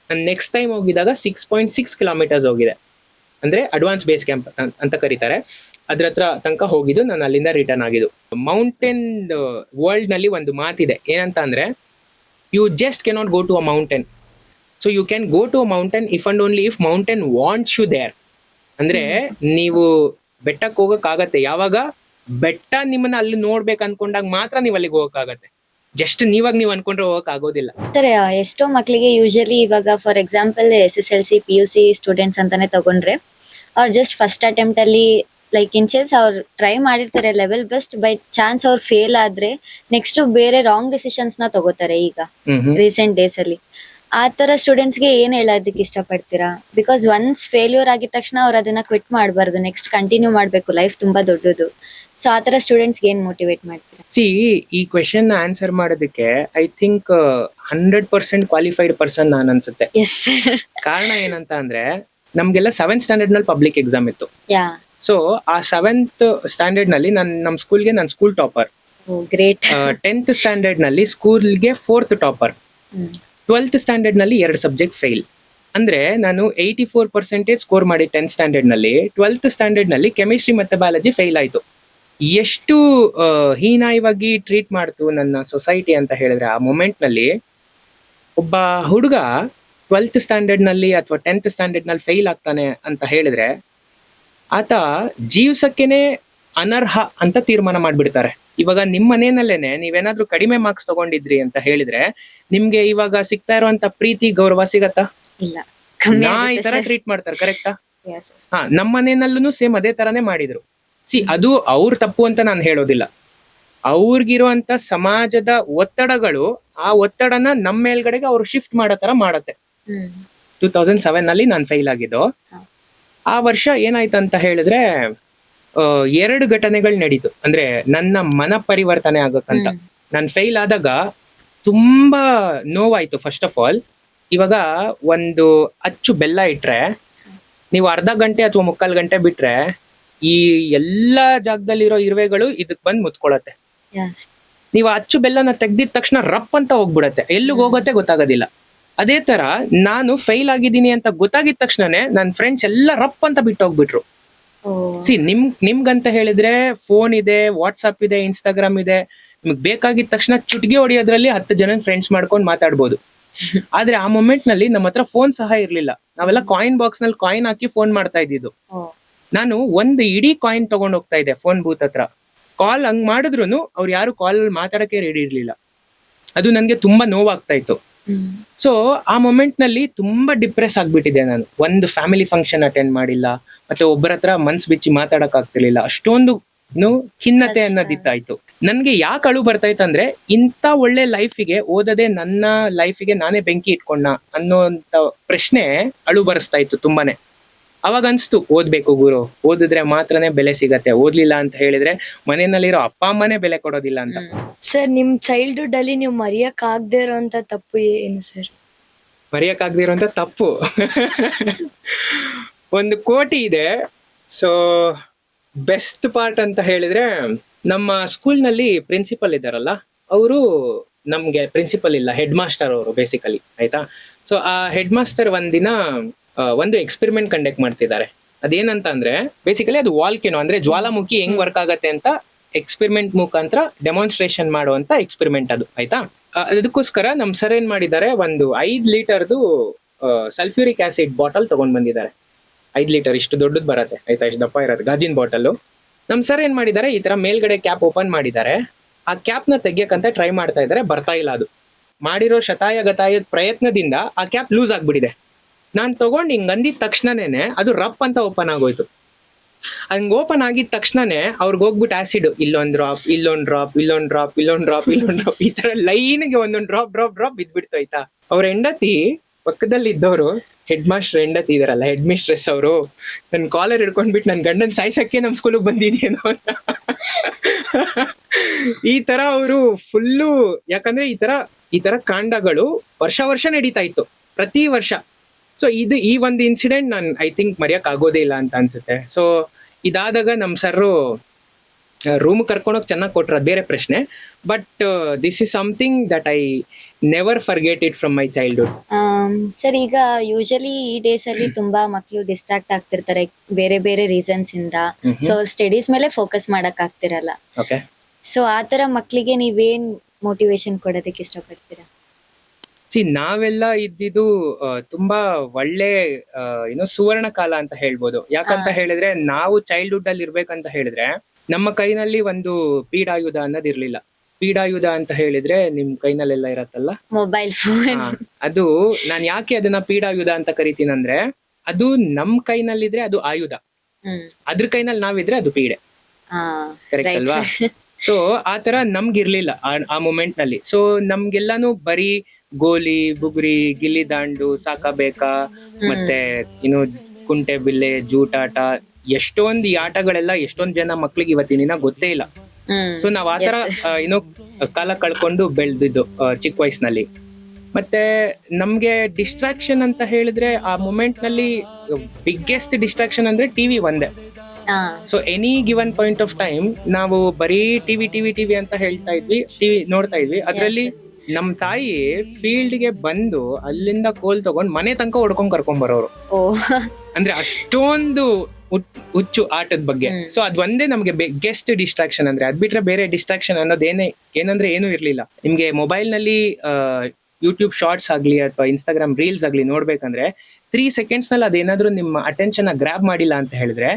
ನಾನು ನೆಕ್ಸ್ಟ್ ಟೈಮ್ ಹೋಗಿದಾಗ 6.6 ಕಿಲೋಮೀಟರ್ಸ್ ಹೋಗಿದೆ, ಅಂದ್ರೆ ಅಡ್ವಾನ್ಸ್ ಬೇಸ್ ಕ್ಯಾಂಪ್ ಅಂತ ಕರೀತಾರೆ. ಅದ್ರ ಹತ್ರ ತನಕ ಹೋಗಿದ್ದು, ನಾನು ಅಲ್ಲಿಂದ ರಿಟರ್ನ್ ಆಗಿದ್ದು. ಮೌಂಟೇನ್ ವರ್ಲ್ಡ್ ನಲ್ಲಿ ಒಂದು ಮಾತಿದೆ, ಏನಂತ ಅಂದ್ರೆ, you just cannot go to a mountain, so you can go to a mountain if and only if mountain wants you there. ಅಂದ್ರೆ ನೀವು ಬೆಟ್ಟಕ್ಕೆ ಹೋಗಕ್ಕಾಗತ್ತೆ ಯಾವಾಗ ಬೆಟ್ಟ ನಿಮ್ಮನ್ನ ಅಲ್ಲಿ ನೋಡ್ಬೇಕು ಅನ್ಕೊಂಡಾಗ ಮಾತ್ರ ನೀವು ಅಲ್ಲಿಗೆ ಹೋಗಕ್ಕಾಗತ್ತೆ. ಜಸ್ಟ್ ನೀವಾಗ ನೀವು ಅನ್ಕೊಂಡ್ರೆ ಹೋಗಕ್ ಆಗೋದಿಲ್ಲ. ಎಷ್ಟೋ ಮಕ್ಕಳಿಗೆ ಯೂಶಲಿ ಇವಾಗ for example SSLC PUC students ಅಂತಾನೆ ತಗೊಂಡ್ರೆ, ಅವ್ರು ಜಸ್ಟ್ ಫಸ್ಟ್ ಅಟೆಂಪ್ಟ್ ಅಲ್ಲಿ ಲೈಕ್ ಇನ್ಚೇಸ್ ಅವ್ರು ಟ್ರೈ ಮಾಡಿರ್ತಾರೆ ಲೆವೆಲ್ ಬೆಸ್ಟ್, ಬೈ ಚಾನ್ಸ್ ಅವ್ರು ಫೇಲ್ ಆದ್ರೆ ನೆಕ್ಸ್ಟ್ ಬೇರೆ ರಾಂಗ್ ಡಿಸಿಷನ್ಸ್ ನ ತಗೋತಾರೆ ಈಗ ರೀಸೆಂಟ್ ಡೇಸ್ ಅಲ್ಲಿ. ಆ ತರ ಸ್ಟೂಡೆಂಟ್ಸ್ಗೆ ಏನ್ ಹೇಳೋದಕ್ಕೆ ಇಷ್ಟಪಡ್ತೀರಾ? ಬಿಕಾಸ್ ಒನ್ಸ್ ಫೇಲ್ಯೂರ್ ಆಗಿದ ತಕ್ಷಣ ಅವ್ರು ಅದನ್ನ ಕ್ವಿಟ್ ಮಾಡಬಾರ್ದು, ನೆಕ್ಸ್ಟ್ ಕಂಟಿನ್ಯೂ ಮಾಡ್ಬೇಕು, ಲೈಫ್ ತುಂಬಾ ದೊಡ್ಡದು. ಸೊ ಆ ತರ ಸ್ಟೂಡೆಂಟ್ಸ್ಗೆ ಏನ್ ಮೋಟಿವೇಟ್ ಮಾಡ್ತೀರಾ? ಈ ಕ್ವೆಶನ್ ಆನ್ಸರ್ ಮಾಡೋದಕ್ಕೆ ಐ ಥಿಂಕ್ 100% ಕ್ವಾಲಿಫೈಡ್ ಪರ್ಸನ್ ನಾನು ಅನ್ಸುತ್ತೆ. ಎಸ್. ಕಾರಣ ಏನಂತ ಅಂದ್ರೆ, ನಮ್ಗೆಲ್ಲ 7th ಸ್ಟ್ಯಾಂಡರ್ಡ್ ನಲ್ಲಿ ಪಬ್ಲಿಕ್ ಎಕ್ಸಾಮ್ ಇತ್ತು. ಸೊ ಆ 7th ಸ್ಟ್ಯಾಂಡರ್ಡ್ ನಲ್ಲಿ ನಮ್ಮ ಸ್ಕೂಲ್ಗೆ ನಾನು school topper. Great. 10th standard ನಲ್ಲಿ ಸ್ಕೂಲ್ಗೆ 4th ಟಾಪರ್. 12th ಸ್ಟ್ಯಾಂಡರ್ಡ್ ನಲ್ಲಿ 2 ಸಬ್ಜೆಕ್ಟ್ ಫೇಲ್. ಅಂದ್ರೆ ನಾನು 84% ಸ್ಕೋರ್ ಮಾಡಿ 10th ಸ್ಟ್ಯಾಂಡರ್ಡ್ ನಲ್ಲಿ, 12th ಸ್ಟ್ಯಾಂಡರ್ಡ್ ನಲ್ಲಿ ಕೆಮಿಸ್ಟ್ರಿ ಮತ್ತೆ ಬಯಾಲಜಿ ಫೇಲ್ ಆಯ್ತು. ಎಷ್ಟು ಹೀನಾಯವಾಗಿ ಟ್ರೀಟ್ ಮಾಡ್ತು ನನ್ನ ಸೊಸೈಟಿ ಅಂತ ಹೇಳಿದ್ರೆ, ಆ ಮೊಮೆಂಟ್ ನಲ್ಲಿ ಒಬ್ಬ ಹುಡುಗ 12th ಸ್ಟ್ಯಾಂಡರ್ಡ್ ನಲ್ಲಿ ಅಥವಾ 10th ಸ್ಟ್ಯಾಂಡರ್ಡ್ ನಲ್ಲಿ ಫೇಲ್ ಆಗ್ತಾನೆ ಅಂತ ಹೇಳಿದ್ರೆ, ಆತ ಜೀವ್ಸಕ್ಕೇನೆ ಅನರ್ಹ ಅಂತ ತೀರ್ಮಾನ ಮಾಡ್ಬಿಡ್ತಾರೆ. ಇವಾಗ ನಿಮ್ಮ ಮನೆಯಲ್ಲೇನೆ ನೀವೇನಾದ್ರೂ ಕಡಿಮೆ ಮಾರ್ಕ್ಸ್ ತಗೊಂಡಿದ್ರಿ ಅಂತ ಹೇಳಿದ್ರೆ, ನಿಮ್ಗೆ ಇವಾಗ ಸಿಗ್ತಾ ಇರುವಂತ ಪ್ರೀತಿ ಗೌರವ ಸಿಗತ್ತಾ? ಇಲ್ಲ, ಈ ತರ ಟ್ರೀಟ್ ಮಾಡ್ತಾರೆ, ಕರೆಕ್ಟಾ? ನಮ್ಮ ಮನೆಯಲ್ಲೂ ಸೇಮ್ ಅದೇ ತರಾನೇ ಮಾಡಿದ್ರು. ಅದು ಅವ್ರ ತಪ್ಪು ಅಂತ ನಾನು ಹೇಳೋದಿಲ್ಲ. ಅವ್ರಿಗಿರುವಂತ ಸಮಾಜದ ಒತ್ತಡಗಳು, ಆ ಒತ್ತಡನ ನಮ್ಮ ಮೇಲ್ಗಡೆಗೆ ಅವ್ರು ಶಿಫ್ಟ್ ಮಾಡೋ ತರ ಮಾಡತ್ತೆ. 2007 ನಲ್ಲಿ ನಾನು ಫೇಲ್ ಆಗಿದ್ದು. ಆ ವರ್ಷ ಏನಾಯ್ತಂತ ಹೇಳಿದ್ರೆ, 2 ಘಟನೆಗಳು ನಡೀತು. ಅಂದ್ರೆ ನನ್ನ ಮನ ಪರಿವರ್ತನೆ ಆಗಕ್ಕಂತ. ನಾನು ಫೇಲ್ ಆದಾಗ ತುಂಬಾ ನೋವಾಯ್ತು. ಫಸ್ಟ್ ಆಫ್ ಆಲ್, ಇವಾಗ ಒಂದು ಅಚ್ಚು ಬೆಲ್ಲ ಇಟ್ರೆ ನೀವು ಅರ್ಧ ಗಂಟೆ ಅಥವಾ 3/4 ಗಂಟೆ ಬಿಟ್ರೆ ಈ ಎಲ್ಲಾ ಜಾಗದಲ್ಲಿರೋ ಇರುವೆಗಳು ಇದಕ್ ಬಂದ್ ಮುತ್ಕೊಳತ್ತೆ. ನೀವು ಅಚ್ಚು ಬೆಲ್ಲನ ತೆಗ್ದಿದ ತಕ್ಷಣ ರಪ್ ಅಂತ ಹೋಗ್ಬಿಡತ್ತೆ, ಎಲ್ಲಿಗೆ ಹೋಗತ್ತೆ ಗೊತ್ತಾಗೋದಿಲ್ಲ. ಅದೇ ತರ ನಾನು ಫೇಲ್ ಆಗಿದ್ದೀನಿ ಅಂತ ಗೊತ್ತಾಗಿದ ತಕ್ಷಣನೇ ನನ್ನ ಫ್ರೆಂಡ್ಸ್ ಎಲ್ಲ ರಪ್ ಅಂತ ಬಿಟ್ಟು ಹೋಗ್ಬಿಟ್ರು. ನಿಮ್ಗಂತ ಹೇಳಿದ್ರೆ ಫೋನ್ ಇದೆ, ವಾಟ್ಸ್ಆಪ್ ಇದೆ, ಇನ್ಸ್ಟಾಗ್ರಾಮ್ ಇದೆ. ನಿಮ್ಗೆ ಬೇಕಾಗಿದ ತಕ್ಷಣ ಚುಟ್ಗಿ ಹೊಡಿಯೋದ್ರಲ್ಲಿ 10 ಜನ ಫ್ರೆಂಡ್ಸ್ ಮಾಡ್ಕೊಂಡು ಮಾತಾಡ್ಬೋದು. ಆದ್ರೆ ಆ ಮೊಮೆಂಟ್ ನಲ್ಲಿ ನಮ್ಮ ಹತ್ರ ಫೋನ್ ಸಹ ಇರ್ಲಿಲ್ಲ. ನಾವೆಲ್ಲ ಕಾಯಿನ್ ಬಾಕ್ಸ್ ನಲ್ಲಿ ಕಾಯಿನ್ ಹಾಕಿ ಫೋನ್ ಮಾಡ್ತಾ ಇದ್ದಿದ್ದು. ನಾನು ಒಂದು ಇಡೀ ಕಾಯಿನ್ ತಗೊಂಡ್ ಹೋಗ್ತಾ ಇದ್ದೆ ಫೋನ್ ಬೂತ್ ಹತ್ರ. ಕಾಲ್ ಹಂಗ್ ಮಾಡಿದ್ರು ಅವ್ರು ಯಾರು ಕಾಲ್ ಮಾತಾಡಕ್ಕೆ ರೆಡಿ ಇರ್ಲಿಲ್ಲ. ಅದು ನನ್ಗೆ ತುಂಬಾ ನೋವಾಗ್ತಾ ಇತ್ತು. ಸೊ ಆ ಮೊಮೆಂಟ್ ನಲ್ಲಿ ತುಂಬಾ ಡಿಪ್ರೆಸ್ ಆಗ್ಬಿಟ್ಟಿದೆ ನಾನು. ಒಂದು ಫ್ಯಾಮಿಲಿ ಫಂಕ್ಷನ್ ಅಟೆಂಡ್ ಮಾಡಿಲ್ಲ, ಮತ್ತೆ ಒಬ್ಬರ ಹತ್ರ ಮನ್ಸ್ ಬಿಚ್ಚಿ ಮಾತಾಡಕ್ ಆಗ್ತಿರ್ಲಿಲ್ಲ. ಅಷ್ಟೊಂದು ಖಿನ್ನತೆ ಅನ್ನೋದಿತ್ತಾಯ್ತು. ನನ್ಗೆ ಯಾಕೆ ಅಳು ಬರ್ತಾಯ್ತು ಅಂದ್ರೆ, ಇಂಥ ಒಳ್ಳೆ ಲೈಫಿಗೆ ಓದದೆ ನನ್ನ ಲೈಫಿಗೆ ನಾನೇ ಬೆಂಕಿ ಇಟ್ಕೊಂಡ ಅನ್ನೋಂತ ಪ್ರಶ್ನೆ ಅಳು ಬರೆಸ್ತಾ ಇತ್ತು ತುಂಬಾನೇ. ಅವಾಗ ಅನ್ಸ್ತು, ಓದ್ಬೇಕು ಗುರು, ಓದಿದ್ರೆ ಮಾತ್ರನೇ ಬೆಲೆ ಸಿಗತ್ತೆ, ಓದ್ಲಿಲ್ಲ ಅಂತ ಹೇಳಿದ್ರೆ ಮನೆಯಲ್ಲಿರೋ ಅಪ್ಪ ಅಮ್ಮನೇ ಬೆಲೆ ಕೊಡೋದಿಲ್ಲ ಅಂತ. ಸರ್, ನಿಮ್ ಚೈಲ್ಡ್ಹುಡ್ ಅಲ್ಲಿ ನೀವು ಮರೆಯಕ್ ಆಗದೆ ಇರೋಂತ ತಪ್ಪು ಏನು ಸರ್? ಮರೆಯಕ್ ಆಗದೆ ಇರೋಂತ ತಪ್ಪು ಒಂದು ಕೋಟಿ ಇದೆ. ಸೊ ಬೆಸ್ಟ್ ಪಾರ್ಟ್ ಅಂತ ಹೇಳಿದ್ರೆ, ನಮ್ಮ ಸ್ಕೂಲ್ ನಲ್ಲಿ ಪ್ರಿನ್ಸಿಪಲ್ ಇದ್ದಾರಲ್ಲ, ಅವರು ನಮ್ಗೆ ಪ್ರಿನ್ಸಿಪಲ್ ಇಲ್ಲ, ಹೆಡ್ ಮಾಸ್ಟರ್ ಅವರು ಬೇಸಿಕಲಿ, ಆಯ್ತಾ. ಸೊ ಆ ಹೆಡ್ ಮಾಸ್ಟರ್ ಒಂದಿನ ಒಂದು ಎಕ್ಸ್ಪೆರಿಮೆಂಟ್ ಕಂಡಕ್ಟ್ ಮಾಡ್ತಿದ್ದಾರೆ. ಅದೇನಂತ ಅಂದ್ರೆ ಬೇಸಿಕಲಿ ಅದು ವಾಲ್ಕೆನೋ ಅಂದ್ರೆ ಜ್ವಾಲಾಮುಖಿ ಹೆಂಗ್ ವರ್ಕ್ ಆಗತ್ತೆ ಅಂತ ಎಕ್ಸ್ಪೆರಿಮೆಂಟ್ ಮುಖಾಂತರ ಡೆಮಾನ್ಸ್ಟ್ರೇಷನ್ ಮಾಡುವಂತ ಎಕ್ಸ್ಪೆರಿಮೆಂಟ್ ಅದು, ಆಯ್ತಾ. ಅದಕ್ಕೋಸ್ಕರ ನಮ್ ಸರ್ ಏನ್ ಮಾಡಿದ್ದಾರೆ, ಒಂದು 5 ಲೀಟರ್ದು ಸಲ್ಫ್ಯೂರಿಕ್ ಆಸಿಡ್ ಬಾಟಲ್ ತಗೊಂಡ್ ಬಂದಿದ್ದಾರೆ. 5 ಲೀಟರ್ ಇಷ್ಟು ದೊಡ್ಡದು ಬರತ್ತೆ, ಆಯ್ತಾ, ಇಷ್ಟು ದಪ್ಪ ಇರೋದು ಗಾಜಿನ ಬಾಟಲ್. ನಮ್ ಸರ್ ಏನ್ ಮಾಡಿದ್ದಾರೆ, ಈ ತರ ಮೇಲ್ಗಡೆ ಕ್ಯಾಪ್ ಓಪನ್ ಮಾಡಿದ್ದಾರೆ. ಆ ಕ್ಯಾಪ್ ನ ತೆಗಿಯಕ್ಕಂತ ಟ್ರೈ ಮಾಡ್ತಾ ಇದ್ದಾರೆ, ಬರ್ತಾ ಇಲ್ಲ ಅದು. ಮಾಡಿರೋ ಶತಾಯಗತಾಯದ ಪ್ರಯತ್ನದಿಂದ ಆ ಕ್ಯಾಪ್ ಲೂಸ್ ಆಗ್ಬಿಟ್ಟಿದೆ. ನಾನ್ ತಗೊಂಡ್ ಹಿಂಗ್ ಅಂದಿದ ತಕ್ಷಣನೇ ಅದು ರಪ್ ಅಂತ ಓಪನ್ ಆಗೋಯ್ತು. ಹಂಗ್ ಓಪನ್ ಆಗಿದ ತಕ್ಷಣನೇ ಅವ್ರಿಗೆ ಹೋಗ್ಬಿಟ್ಟು ಆಸಿಡ್ ಇಲ್ಲೊಂದ್ ಡ್ರಾಪ್, ಇಲ್ಲೊಂದ್ ಡ್ರಾಪ್, ಇಲ್ಲೊಂದ್ ಡ್ರಾಪ್, ಇಲ್ಲೊಂದ್ ಡ್ರಾಪ್, ಇಲ್ಲೊಂದ್ ಡ್ರಾಪ್, ಈ ತರ ಲೈನ್ಗೆ ಒಂದೊಂದ್ ಡ್ರಾಪ್ ಡ್ರಾಪ್ ಡ್ರಾಪ್ ಬಿದ್ಬಿಡ್ತು, ಆಯ್ತಾ. ಅವ್ರ ಹೆಂಡತಿ ಪಕ್ಕದಲ್ಲಿ ಇದ್ದವರು, ಹೆಡ್ ಮಾಸ್ಟರ್ ಹೆಂಡತಿ ಇದಾರಲ್ಲ, ಹೆಡ್ ಮಿಸ್ಟ್ರೆಸ್ ಅವರು, ನನ್ ಕಾಲರ್ ಹಿಡ್ಕೊಂಡ್ಬಿಟ್ಟು ನನ್ ಗಂಡನ್ ಸಾಯ್ಸಕ್ಕೆ ನಮ್ ಸ್ಕೂಲಿಗೆ ಬಂದಿದ್ಯೇನೋ ಅಂತ ಈ ತರ ಅವರು ಫುಲ್ಲು, ಯಾಕಂದ್ರೆ ಈ ತರ ಕಾಂಡಗಳು ವರ್ಷ ನಡೀತಾ ಇತ್ತು, ಪ್ರತಿ ವರ್ಷ. ಸೊ ಈ ಒಂದು ಇನ್ಸಿಡೆಂಟ್ ನಾನು ಐ ಥಿಂಕ್ ಮರೆಯಕ್ ಆಗೋದೇ ಇಲ್ಲ ಅಂತ ಅನ್ಸುತ್ತೆ. ಸೊ ಇದಾದಾಗ ನಮ್ ಸರ್ರು ರೂಮ್ ಕರ್ಕೊಂಡೋಗಿ ಚೆನ್ನಾಗಿ ಕೊಟ್ರ, ಬೇರೆ ಪ್ರಶ್ನೆ. But this is something that I never forget it from my childhood. Sir, ಈಗ ಯೂಶಲಿ ಈ ಡೇಸ್ ಅಲ್ಲಿ ತುಂಬಾ ಮಕ್ಕಳು ಡಿಸ್ಟ್ರಾಕ್ಟ್ ಆಗ್ತಿರ್ತಾರೆ ಬೇರೆ ಬೇರೆ ರೀಸನ್ಸ್ ಇಂದ. ಸೊ ಸ್ಟಡೀಸ್ ಮೇಲೆ ಫೋಕಸ್ ಮಾಡಕ್ ಆಗ್ತಿರಲ್ಲ. ಓಕೆ. ಸೊ ಆತರ ಮಕ್ಕಳಿಗೆ ನೀವೇನ್ ಮೋಟಿವೇಶನ್ ಕೊಡೋದಕ್ಕೆ ಇಷ್ಟಪಡ್ತೀರಾ? ನಾವೆಲ್ಲ ಇದ್ದಿದ್ದು ತುಂಬಾ ಒಳ್ಳೆ ಸುವರ್ಣ ಕಾಲ ಅಂತ ಹೇಳ್ಬೋದು. ಯಾಕಂತ ಹೇಳಿದ್ರೆ ನಾವು ಚೈಲ್ಡ್ಹುಡ್ ಅಲ್ಲಿ ಇರ್ಬೇಕಂತ ಹೇಳಿದ್ರೆ ನಮ್ಮ ಕೈನಲ್ಲಿ ಒಂದು ಪೀಡಾಯುಧ ಅನ್ನೋದು ಇರ್ಲಿಲ್ಲ. ಪೀಡಾಯುಧ ಅಂತ ಹೇಳಿದ್ರೆ ನಿಮ್ ಕೈನಲ್ಲೆಲ್ಲ ಇರತ್ತಲ್ಲ, ಮೊಬೈಲ್ ಫೋನ್. ಅದು ನಾನ್ ಯಾಕೆ ಅದನ್ನ ಪೀಡಾಯುಧ ಅಂತ ಕರಿತೀನಿ ಅಂದ್ರೆ, ಅದು ನಮ್ ಕೈನಲ್ಲಿದ್ರೆ ಅದು ಆಯುಧ, ಅದ್ರ ಕೈನಲ್ಲಿ ನಾವಿದ್ರೆ ಅದು ಪೀಡೆ. ಕರೆಕ್ಟ್ ಅಲ್ವಾ? ಸೊ ಆತರ ನಮ್ಗಿರ್ಲಿಲ್ಲ ಆ ಮೂಮೆಂಟ್ ನಲ್ಲಿ. ಸೊ ನಮ್ಗೆಲ್ಲಾನು ಬರೀ ಗೋಲಿ, ಬುಗುರಿ, ಗಿಲ್ಲಿ ದಾಂಡು, ಸಾಕಬೇಕಾ, ಮತ್ತೆ ಕುಂಟೆ ಬಿಲ್ಲೆ, ಜೂಟಾಟ, ಎಷ್ಟೊಂದು ಈ ಆಟಗಳೆಲ್ಲ ಎಷ್ಟೊಂದ್ ಜನ ಮಕ್ಳಿಗೆ ಇವತ್ತಿನ ದಿನ ಗೊತ್ತೇ ಇಲ್ಲ. ಸೊ ನಾವ್ ಆತರ ಕಾಲ ಕಳ್ಕೊಂಡು ಬೆಳ್ದಿದ್ದು ಚಿಕ್ಕ ವಯಸ್ಸಿನಲ್ಲಿ. ಮತ್ತೆ ನಮ್ಗೆ ಡಿಸ್ಟ್ರಾಕ್ಷನ್ ಅಂತ ಹೇಳಿದ್ರೆ ಆ ಮೂಮೆಂಟ್ ನಲ್ಲಿ ಬಿಗ್ಗೆಸ್ಟ್ ಡಿಸ್ಟ್ರಾಕ್ಷನ್ ಅಂದ್ರೆ ಟಿವಿ ಒಂದೇ. So any given point of time ನಾವು ಬರೀ ಟಿವಿ ಅಂತ ಹೇಳ್ತಾ ಇದ್ವಿ, ಟಿವಿ ನೋಡ್ತಾ ಇದ್ವಿ. ಅದ್ರಲ್ಲಿ ನಮ್ ತಾಯಿ ಫೀಲ್ಡ್ ಗೆ ಬಂದು ಅಲ್ಲಿಂದ ಕೋಲ್ ತಗೊಂಡ್ ಮನೆ ತನಕ ಹೊಡ್ಕೊಂಡ್ ಕರ್ಕೊಂಡ್ ಬರೋರು. ಅಂದ್ರೆ ಅಷ್ಟೊಂದು ಹುಚ್ಚು ಆಟದ ಬಗ್ಗೆ. ಸೊ ಅದ್ ಒಂದೇ ನಮ್ಗೆ ಬಿಗ್ಗೆಸ್ಟ್ ಡಿಸ್ಟ್ರಾಕ್ಷನ್ ಅಂದ್ರೆ. ಅದ್ ಬಿಟ್ರೆ ಬೇರೆ ಡಿಸ್ಟ್ರಾಕ್ಷನ್ ಅನ್ನೋದು ಏನಂದ್ರೆ ಏನೂ ಇರ್ಲಿಲ್ಲ. ನಿಮ್ಗೆ ಮೊಬೈಲ್ ನಲ್ಲಿ ಯೂಟ್ಯೂಬ್ ಶಾರ್ಟ್ಸ್ ಆಗ್ಲಿ ಅಥವಾ ಇನ್ಸ್ಟಾಗ್ರಾಮ್ ರೀಲ್ಸ್ ಆಗ್ಲಿ ನೋಡ್ಬೇಕಂದ್ರೆ 3 seconds ನಲ್ಲಿ ಅದೇನಾದ್ರೂ ನಿಮ್ಮ ಅಟೆನ್ಷನ್ ಗ್ರಾಬ್ ಮಾಡಿಲ್ಲ ಅಂತ ಹೇಳಿದ್ರೆ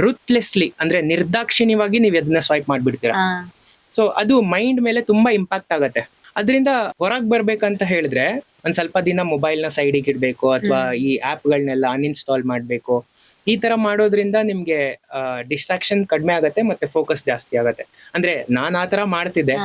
ರುತ್ಲೆಸ್ಲಿ ಅಂದ್ರೆ ನಿರ್ದಾಕ್ಷಿಣ್ಯವಾಗಿ ನೀವು ಅದನ್ನ ಸ್ವೈಪ್ ಮಾಡ್ಬಿಡ್ತೀರಾ. ಸೊ ಅದು ಮೈಂಡ್ ಮೇಲೆ ತುಂಬಾ ಇಂಪ್ಯಾಕ್ಟ್ ಆಗತ್ತೆ. ಅದರಿಂದ ಹೊರಗ್ ಬರ್ಬೇಕಂತ ಹೇಳಿದ್ರೆ ಒಂದ್ ಸ್ವಲ್ಪ ದಿನ ಮೊಬೈಲ್ ನ ಸೈಡಿಗೆ ಇಡ್ಬೇಕು, ಅಥವಾ ಈ ಆಪ್ ಗಳನ್ನೆಲ್ಲ ಅನ್ಇನ್ಸ್ಟಾಲ್ ಮಾಡ್ಬೇಕು. ಈ ತರ ಮಾಡೋದ್ರಿಂದ ನಿಮ್ಗೆ ಡಿಸ್ಟ್ರಾಕ್ಷನ್ ಕಡಿಮೆ ಆಗತ್ತೆ, ಮತ್ತೆ ಫೋಕಸ್ ಜಾಸ್ತಿ ಆಗತ್ತೆ. ಅಂದ್ರೆ ನಾನ್ ಆತರ ಮಾಡ್ತಿದ್ದೆ.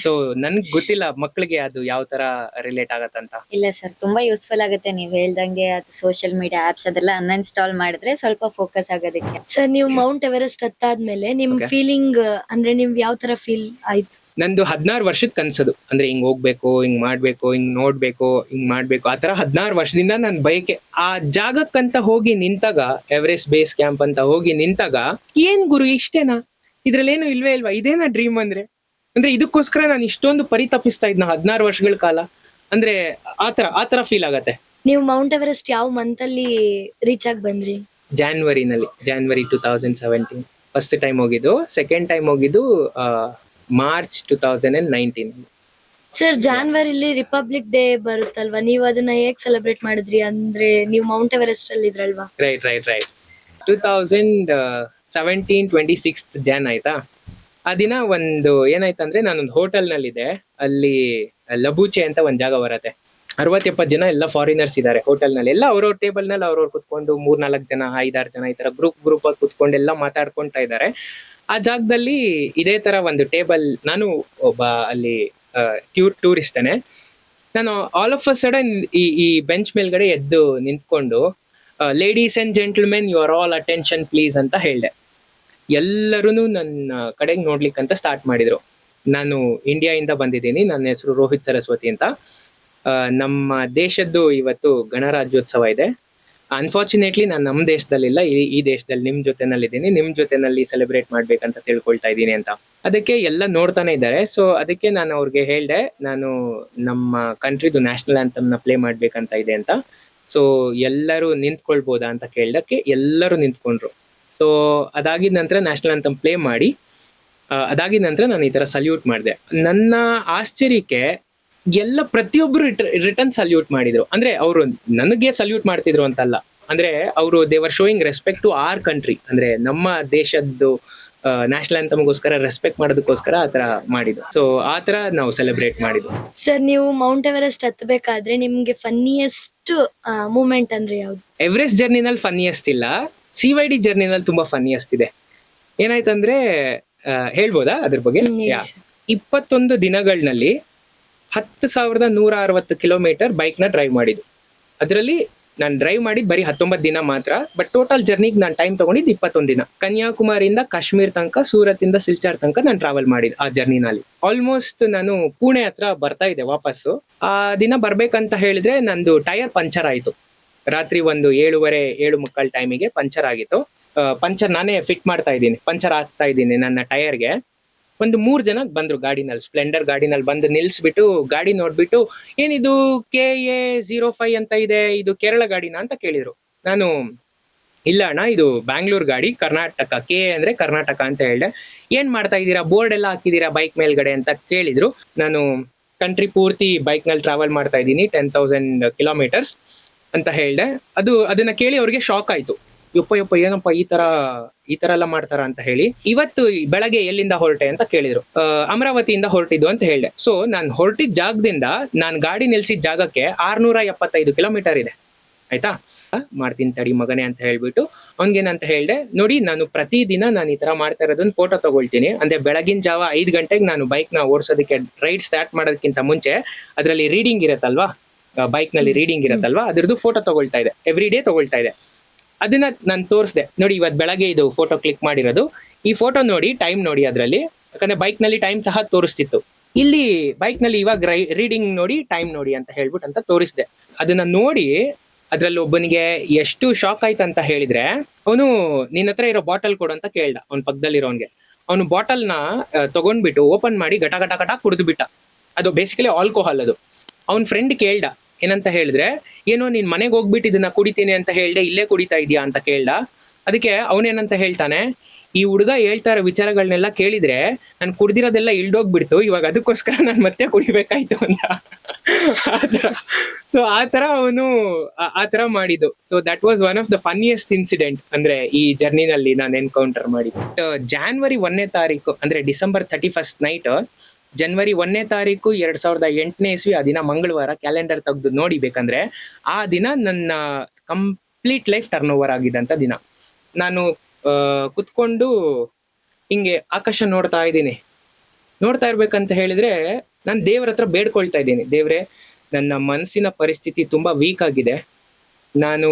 ಸೊ ನನ್ಗೆ ಗೊತ್ತಿಲ್ಲ ಮಕ್ಳಿಗೆ ಅದು ಯಾವ ತರ ರಿಲೇಟ್ ಆಗತ್ತಂತ. ಇಲ್ಲ ಸರ್, ತುಂಬಾ ಯೂಸ್ಫುಲ್ ಆಗುತ್ತೆ. ನೀವ್ ಹೇಳ್ದಂಗೆ ಅದು ಸೋಷಿಯಲ್ ಮೀಡಿಯಾ ಆಪ್ಸ್ ಅದೆಲ್ಲ ಅನ್ಇನ್ಸ್ಟಾಲ್ ಮಾಡಿದ್ರೆ ಸ್ವಲ್ಪ ಫೋಕಸ್ ಆಗೋದಕ್ಕೆ. ಸರ್, ನೀವು ಮೌಂಟ್ ಎವರೆಸ್ಟ್ ಹತ್ತಾದ್ಮೇಲೆ ನಿಮ್ ಫೀಲಿಂಗ್ ಅಂದ್ರೆ ನಿಮ್ಗೆ ಯಾವ ತರ ಫೀಲ್ ಆಯ್ತು? ನಂದು 16 ವರ್ಷದ ಕನ್ಸದು. ಅಂದ್ರೆ ಹಿಂಗ್ ಹೋಗ್ಬೇಕು, ಹಿಂಗ್ ಮಾಡ್ಬೇಕು, ಹಿಂಗ್ ನೋಡ್ಬೇಕು, ಹಿಂಗ್ ಮಾಡ್ಬೇಕು, ಆತರ 16 ವರ್ಷದಿಂದ ನನ್ ಬಯಕೆ. ಆ ಜಾಗಕ್ಕಂತ ಹೋಗಿ ನಿಂತಾಗ, ಎವರೆಸ್ಟ್ ಬೇಸ್ ಕ್ಯಾಂಪ್ ಅಂತ ಹೋಗಿ ನಿಂತಾಗ, ಏನ್ ಗುರು ಇಷ್ಟೇನಾ, ಇದ್ರಲ್ಲೇನು ಇಲ್ವೇ ಇಲ್ವಾ, ಇದೇನಾ ಡ್ರೀಮ್ ಅಂದ್ರೆ ಇದಕ್ಕೋಸ್ಕರ ನಾನು ಇಷ್ಟೊಂದು ಪರಿತಪಿಸ್ತಾ ಇದ್ನ 16 ವರ್ಷಗಳ ಕಾಲ. ಅಂದ್ರೆ ಆತರ ಫೀಲ್ ಆಗತ್ತೆ. ನೀವು ಮೌಂಟ್ ಎವರೆಸ್ಟ್ ಯಾವ ಮಂತ್ ಅಲ್ಲಿ ರೀಚ್ ಆಗಿ ಬಂದ್ರಿ? ಜಾನ್ವರಿ 2017 ಫಸ್ಟ್ ಟೈಮ್ ಹೋಗಿದ್ದು. ಸೆಕೆಂಡ್ ಟೈಮ್ ಹೋಗಿದ್ದು ಮಾರ್ಚ್ 2019. ಸರ್, ಜಾನ್ವರಿಲಿ ರಿಪಬ್ಲಿಕ್ ಡೇ ಬರುತ್ತಲ್ವಾ, ನೀವು ಅದನ್ನ ಹೇಗ್ ಸೆಲೆಬ್ರೇಟ್ ಮಾಡಿದ್ರಿ? ಅಂದ್ರೆ ನೀವು ಮೌಂಟ್ ಎವರೆಸ್ಟ್ ಅಲ್ಲಿ ಇದ್ರಲ್ವಾ? ರೈಟ್ 2017 26th Jan ಆಯ್ತಾ. ಆ ದಿನ ಒಂದು ಏನಾಯ್ತಂದ್ರೆ, ನಾನೊಂದು ಹೋಟೆಲ್ ನಲ್ಲಿದೆ. ಅಲ್ಲಿ ಲಬೂಚೆ ಅಂತ ಒಂದ್ ಜಾಗ ಬರತ್ತೆ. 60-70 ಜನ ಎಲ್ಲ ಫಾರಿನರ್ಸ್ ಇದಾರೆ ಹೋಟೆಲ್ ನಲ್ಲಿ. ಎಲ್ಲ ಅವ್ರವ್ರ ಟೇಬಲ್ ನಲ್ಲಿ ಅವ್ರವ್ರು ಕುತ್ಕೊಂಡು 3-4 ಜನ 5-6 ಜನ ಈ ತರ ಗ್ರೂಪ್ ಆಗಿ ಕುತ್ಕೊಂಡು ಎಲ್ಲ ಮಾತಾಡ್ಕೊಂತಾ ಇದಾರೆ. ಆ ಜಾಗದಲ್ಲಿ ಇದೇ ತರ ಒಂದು ಟೇಬಲ್, ನಾನು ಒಬ್ಬ ಅಲ್ಲಿ ಟೂರಿಸ್ಟೇನೆ, ನಾನು ಆಲ್ ಆಫ್ ಅ ಸಡನ್ ಈ ಬೆಂಚ್ ಮೇಲ್ಗಡೆ ಎದ್ದು ನಿಂತ್ಕೊಂಡು ladies and gentlemen, you are all attention please ಅಂತ ಹೇಳ್ದೆ. ಎಲ್ಲರೂ ನನ್ನ ಕಡೆಗೆ ನೋಡ್ಲಿಕ್ಕಂತ ಸ್ಟಾರ್ಟ್ ಮಾಡಿದ್ರು. ನಾನು ಇಂಡಿಯಾದಿಂದ ಬಂದಿದ್ದೀನಿ, ನನ್ನ ಹೆಸರು ರೋಹಿತ್ ಸರಸ್ವತಿ ಅಂತ. ನಮ್ಮ ದೇಶದ್ದು ಇವತ್ತು ಗಣರಾಜ್ಯೋತ್ಸವ ಇದೆ. ಅನ್ಫಾರ್ಚುನೇಟ್ಲಿ ನಾನು ನಮ್ಮ ದೇಶದಲ್ಲಿಲ್ಲ, ಈ ದೇಶದಲ್ಲಿ ನಿಮ್ ಜೊತೆನಲ್ಲಿದ್ದೀನಿ, ನಿಮ್ ಜೊತೆನಲ್ಲಿ ಸೆಲೆಬ್ರೇಟ್ ಮಾಡ್ಬೇಕಂತ ತಿಳ್ಕೊಳ್ತಾ ಇದ್ದೀನಿ ಅಂತ. ಅದಕ್ಕೆ ಎಲ್ಲ ನೋಡ್ತಾನೆ ಇದ್ದಾರೆ. ಸೊ ಅದಕ್ಕೆ ನಾನು ಅವ್ರಿಗೆ ಹೇಳ್ದೆ, ನಾನು ನಮ್ಮ ಕಂಟ್ರಿದು ನ್ಯಾಷನಲ್ ಆಂಥಮ್ನ ಪ್ಲೇ ಮಾಡ್ಬೇಕಂತ ಇದೆ ಅಂತ. ಸೊ ಎಲ್ಲರೂ ನಿಂತ್ಕೊಳ್ಬೋದಾ ಅಂತ ಕೇಳ್ದಕ್ಕೆ ಎಲ್ಲರೂ ನಿಂತ್ಕೊಂಡ್ರು. ಸೊ ಅದಾಗಿದ ನಂತರ ನ್ಯಾಷನಲ್ ಆಂಥಮ್ ಪ್ಲೇ ಮಾಡಿ ಅದಾಗಿದ ನಂತರ ನಾನು ಈ ತರ ಸಲ್ಯೂಟ್ ಮಾಡಿದೆ. ನನ್ನ ಆಶ್ಚರ್ಯಕ್ಕೆ ಎಲ್ಲ ಪ್ರತಿಯೊಬ್ರು ರಿಟರ್ನ್ ಸಲ್ಯೂಟ್ ಮಾಡಿದ್ರು. ಅಂದ್ರೆ ಅವರು ನನಗೆ ಸಲ್ಯೂಟ್ ಮಾಡ್ತಿದ್ರು ಅಂತಲ್ಲ, ಅಂದ್ರೆ ಅವರು they are showing respect to our country, ಅಂದ್ರೆ ನಮ್ಮ ದೇಶದ್ದು ನ್ಯಾಷನಲ್ ಆಂಥಮ್ಗೋಸ್ಕರ ರೆಸ್ಪೆಕ್ಟ್ ಮಾಡೋದಕ್ಕೋಸ್ಕರ ಆತರ ಮಾಡಿದ್ರು. ಸೊ ಆತರ ನಾವು ಸೆಲೆಬ್ರೇಟ್ ಮಾಡಿದ್ವಿ. ಸರ್, ನೀವು ಮೌಂಟ್ ಎವರೆಸ್ಟ್ ಹತ್ತಬೇಕಾದ್ರೆ ನಿಮ್ಗೆ ಫನ್ನಿಯೆಸ್ಟ್ ಮೂಮೆಂಟ್ ಅಂದ್ರೆ ಯಾವ್ದು? ಎವರೆಸ್ಟ್ ಜರ್ನಿನಲ್ಲಿ ಫನ್ನಿಯೆಸ್ಟ್ ಇಲ್ಲ, CYD ಜರ್ನಿನಲ್ಲಿ ತುಂಬಾ ಫನ್ನಿಯೆಸ್ಟ್ ಇದೆ. ಏನಾಯ್ತಂದ್ರೆ ಹೇಳ್ಬೋದಾ ಅದ್ರ ಬಗ್ಗೆ? ಹೇಳಿ sir. 21 ದಿನಗಳಲ್ಲಿ 10,160 ಕಿಲೋಮೀಟರ್ ಬೈಕ್ ನ ಡ್ರೈವ್ ಮಾಡಿದ್ದು. ಅದರಲ್ಲಿ ನಾನು ಡ್ರೈವ್ ಮಾಡಿದ್ ಬರೀ 19 ದಿನ ಮಾತ್ರ, ಬಟ್ ಟೋಟಲ್ ಜರ್ನಿಗೆ ನಾನು ಟೈಮ್ ತಗೊಂಡಿದ್ದು 21 ದಿನ. ಕನ್ಯಾಕುಮಾರಿಯಿಂದ ಕಾಶ್ಮೀರ್ ತನಕ, ಸೂರತ್ ಇಂದ ಸಿಲ್ಚಾರ್ ತನಕ ನಾನು ಟ್ರಾವೆಲ್ ಮಾಡಿದ್ದು ಆ ಜರ್ನಿನಲ್ಲಿ. ಆಲ್ಮೋಸ್ಟ್ ನಾನು ಪುಣೆ ಹತ್ರ ಬರ್ತಾ ಇದ್ದೆ ವಾಪಸ್ಸು. ಆ ದಿನ ಬರ್ಬೇಕಂತ ಹೇಳಿದ್ರೆ ನಂದು ಟೈರ್ ಪಂಚರ್ ಆಯ್ತು. ರಾತ್ರಿ ಒಂದು 7:30 ಟೈಮಿಗೆ ಪಂಚರ್ ಆಗಿತ್ತು. ಪಂಚರ್ ನಾನೇ ಫಿಟ್ ಮಾಡ್ತಾ ಇದ್ದೀನಿ, ಪಂಚರ್ ಆಗ್ತಾ ಇದ್ದೀನಿ ನನ್ನ ಟೈರ್ಗೆ. ಒಂದು 3 ಜನ ಬಂದ್ರು ಗಾಡಿನಲ್ಲಿ, ಸ್ಪ್ಲೆಂಡರ್ ಗಾಡಿನಲ್ಲಿ ಬಂದು ನಿಲ್ಸ್ಬಿಟ್ಟು ಗಾಡಿ ನೋಡ್ಬಿಟ್ಟು, ಏನಿದು KA05 ಅಂತ ಇದೆ, ಇದು ಕೇರಳ ಗಾಡಿನಾ ಅಂತ ಕೇಳಿದ್ರು. ನಾನು ಇಲ್ಲ ಅಣ್ಣ, ಇದು ಬ್ಯಾಂಗ್ಳೂರ್ ಗಾಡಿ, ಕರ್ನಾಟಕ, KA ಅಂದ್ರೆ ಕರ್ನಾಟಕ ಅಂತ ಹೇಳ್ದೆ. ಏನ್ ಮಾಡ್ತಾ ಇದ್ದೀರಾ, ಬೋರ್ಡ್ ಎಲ್ಲ ಹಾಕಿದೀರಾ ಬೈಕ್ ಮೇಲ್ಗಡೆ ಅಂತ ಕೇಳಿದ್ರು. ನಾನು ಕಂಟ್ರಿ ಪೂರ್ತಿ ಬೈಕ್ ನಲ್ಲಿ ಟ್ರಾವೆಲ್ ಮಾಡ್ತಾ ಇದ್ದೀನಿ 10,000 ಕಿಲೋಮೀಟರ್ಸ್ ಅಂತ ಹೇಳ್ದೆ. ಅದನ್ನ ಕೇಳಿ ಅವ್ರಿಗೆ ಶಾಕ್ ಆಯ್ತು. ಯಪ್ಪ ಏನಪ್ಪ ಈ ತರ ಎಲ್ಲ ಮಾಡ್ತಾರ ಅಂತ ಹೇಳಿ. ಇವತ್ತು ಬೆಳಗ್ಗೆ ಎಲ್ಲಿಂದ ಹೊರಟೆ ಅಂತ ಕೇಳಿದ್ರು. ಅಮರಾವತಿಯಿಂದ ಹೊರಟಿದ್ದು ಅಂತ ಹೇಳ್ದೆ. ಸೊ ನಾನು ಹೊರಟಿದ್ದ ಜಾಗದಿಂದ ನಾನು ಗಾಡಿ ನಿಲ್ಸಿದ ಜಾಗಕ್ಕೆ 675 ಕಿಲೋಮೀಟರ್ ಇದೆ. ಆಯ್ತಾ, ಮಾಡ್ತೀನಿ ತಡಿ ಮಗನೇ ಅಂತ ಹೇಳ್ಬಿಟ್ಟು ಅವ್ನ್ಗೇನಂತ ಹೇಳ್ದೆ, ನೋಡಿ ನಾನು ಪ್ರತಿದಿನ ನಾನು ಈ ತರ ಮಾಡ್ತಾ ಇರೋದನ್ನ ಫೋಟೋ ತಗೊಳ್ತೀನಿ. ಅಂದ್ರೆ ಬೆಳಗಿನ ಜಾವ 5 ಗಂಟೆಗೆ ನಾನು ಬೈಕ್ ನ ಓಡಿಸೋದಕ್ಕೆ ರೈಡ್ ಸ್ಟಾರ್ಟ್ ಮಾಡೋದಕ್ಕಿಂತ ಮುಂಚೆ ಅದರಲ್ಲಿ ರೀಡಿಂಗ್ ಇರತ್ತಲ್ವಾ, ಬೈಕ್ ನಲ್ಲಿ ರೀಡಿಂಗ್ ಇರತ್ತಲ್ವಾ, ಅದ್ರದ್ದು ಫೋಟೋ ತಗೊಳ್ತಾ ಇದೆ, ಎವ್ರಿ ಡೇ ತಗೊಳ್ತಾ ಇದೆ. ಅದನ್ನ ನಾನು ತೋರಿಸ್ದೆ, ನೋಡಿ ಇವತ್ತು ಬೆಳಗ್ಗೆ ಇದು ಫೋಟೋ ಕ್ಲಿಕ್ ಮಾಡಿರೋದು, ಈ ಫೋಟೋ ನೋಡಿ, ಟೈಮ್ ನೋಡಿ ಅದರಲ್ಲಿ, ಯಾಕಂದ್ರೆ ಬೈಕ್ ನಲ್ಲಿ ಟೈಮ್ ಸಹ ತೋರಿಸ್ತಿತ್ತು. ಇಲ್ಲಿ ಬೈಕ್ ನಲ್ಲಿ ಇವಾಗ ರೀಡಿಂಗ್ ನೋಡಿ, ಟೈಮ್ ನೋಡಿ ಅಂತ ಹೇಳ್ಬಿಟ್ಟು ಅಂತ ತೋರಿಸ್ದೆ. ಅದನ್ನ ನೋಡಿ ಅದ್ರಲ್ಲಿ ಒಬ್ಬನಿಗೆ ಎಷ್ಟು ಶಾಕ್ ಆಯ್ತು ಅಂತ ಹೇಳಿದ್ರೆ, ಅವನು ನಿನ್ನ ಹತ್ರ ಇರೋ ಬಾಟಲ್ ಕೊಡು ಅಂತ ಕೇಳ್ದ ಅವ್ನ ಪಕ್ಕದಲ್ಲಿರೋನ್ಗೆ. ಅವನು ಬಾಟಲ್ನ ತಗೊಂಡ್ಬಿಟ್ಟು ಓಪನ್ ಮಾಡಿ ಗಟ ಗಟ ಗಟ ಕುಡಿದು ಬಿಟ್ಟ. ಅದು ಬೇಸಿಕಲಿ ಆಲ್ಕೋಹಾಲ್. ಅದು ಅವನ ಫ್ರೆಂಡ್ ಕೇಳ್ದ, ಏನಂತ ಹೇಳಿದ್ರೆ, ಏನೋ ನೀನ್ ಮನೆಗೆ ಹೋಗ್ಬಿಟ್ಟು ಇದನ್ನ ಕುಡಿತೀನಿ ಅಂತ ಹೇಳ್ದೆ, ಇಲ್ಲೇ ಕುಡಿತಾ ಇದೀಯಾ ಅಂತ ಕೇಳ್ದ. ಅದಕ್ಕೆ ಅವನೇನಂತ ಹೇಳ್ತಾನೆ, ಈ ಹುಡುಗ ಹೇಳ್ತಾ ಇರೋ ವಿಚಾರಗಳನ್ನೆಲ್ಲ ಕೇಳಿದ್ರೆ ನಾನು ಕುಡ್ದಿರೋದೆಲ್ಲ ಇಳ್ದೋಗ್ಬಿಡ್ತು, ಇವಾಗ ಅದಕ್ಕೋಸ್ಕರ ನಾನು ಮತ್ತೆ ಕುಡಿಬೇಕಾಯ್ತು ಅಂತ. ಸೊ ಆತರ ಅವನು ಆತರ ಮಾಡಿದ್ದು. So that was one of the funniest incident, ಅಂದ್ರೆ ಈ ಜರ್ನಿನಲ್ಲಿ ನಾನು ಎನ್ಕೌಂಟರ್ ಮಾಡಿದ್ದು. January 1ನೇ ತಾರೀಕು ಅಂದ್ರೆ December 31st ನೈಟ್, January 1ನೇ ತಾರೀಕು 2008ನೇ ಇಸ್ವಿ, ಆ ದಿನ ಮಂಗಳವಾರ, ಕ್ಯಾಲೆಂಡರ್ ತೆಗೆದು ನೋಡಿ ಬೇಕಂದ್ರೆ ಆ ದಿನ ನನ್ನ ಕಂಪ್ಲೀಟ್ ಲೈಫ್ ಟರ್ನ್ ಓವರ್ ಆಗಿದ್ದಂತ ದಿನ. ನಾನು ಕುತ್ಕೊಂಡು ಹಿಂಗೆ ಆಕಾಶ ನೋಡ್ತಾ ಇರ್ಬೇಕಂತ ಹೇಳಿದ್ರೆ ನಾನು ದೇವ್ರ ಹತ್ರ ಬೇಡ್ಕೊಳ್ತಾ ಇದ್ದೀನಿ, ದೇವ್ರೆ ನನ್ನ ಮನಸ್ಸಿನ ಪರಿಸ್ಥಿತಿ ತುಂಬಾ ವೀಕ್ ಆಗಿದೆ, ನಾನು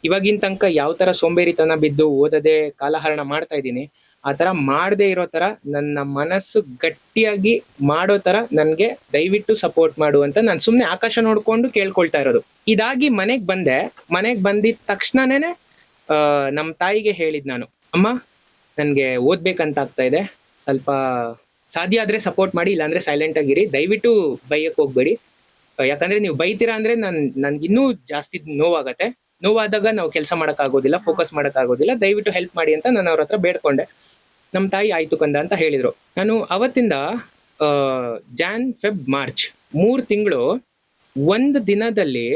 ಇವಾಗಿನ ತನಕ ಯಾವ ತರ ಸೋಂಬೇರಿತನ ಬಿದ್ದು ಓದದೆ ಕಾಲಹರಣ ಮಾಡ್ತಾ ಇದ್ದೀನಿ, ಆ ತರ ಮಾಡದೇ ಇರೋ ತರ ನನ್ನ ಮನಸ್ಸು ಗಟ್ಟಿಯಾಗಿ ಮಾಡೋ ತರ ನನ್ಗೆ ದಯವಿಟ್ಟು ಸಪೋರ್ಟ್ ಮಾಡು ಅಂತ ನಾನು ಸುಮ್ನೆ ಆಕಾಶ ನೋಡ್ಕೊಂಡು ಕೇಳ್ಕೊಳ್ತಾ ಇರೋದು. ಇದಾಗಿ ಮನೆಗ್ ಬಂದಿದ ತಕ್ಷಣನೇ ನಮ್ಮ ತಾಯಿಗೆ ಹೇಳಿದ್ ನಾನು, ಅಮ್ಮ ನನ್ಗೆ ಓದ್ಬೇಕಂತ ಆಗ್ತಾ ಇದೆ, ಸ್ವಲ್ಪ ಸಾಧ್ಯ ಆದ್ರೆ ಸಪೋರ್ಟ್ ಮಾಡಿ, ಇಲ್ಲಾಂದ್ರೆ ಸೈಲೆಂಟ್ ಆಗಿರಿ, ದಯವಿಟ್ಟು ಬೈಯಕ್ ಹೋಗ್ಬೇಡಿ, ಯಾಕಂದ್ರೆ ನೀವು ಬೈತೀರಾ ಅಂದ್ರೆ ನನ್ಗೆ ಇನ್ನೂ ಜಾಸ್ತಿ ನೋವಾಗತ್ತೆ, ನೋವಾದಾಗ ನಾವು ಕೆಲಸ ಮಾಡಕ್ ಆಗೋದಿಲ್ಲ, ಫೋಕಸ್ ಮಾಡಕ್ ಆಗೋದಿಲ್ಲ, ದಯವಿಟ್ಟು ಹೆಲ್ಪ್ ಮಾಡಿ ಅಂತ ನಾನು ಅವ್ರ ಹತ್ರ ಬೇಡ್ಕೊಂಡೆ. ನಮ್ಮ ತಾಯಿ ಆಯ್ತು ಕಂದ ಅಂತ ಹೇಳಿದ್ರು. ನಾನು ಅವತ್ತಿಂದ Jan, Feb, March 3 ತಿಂಗಳು ಒಂದು ದಿನದಲ್ಲಿ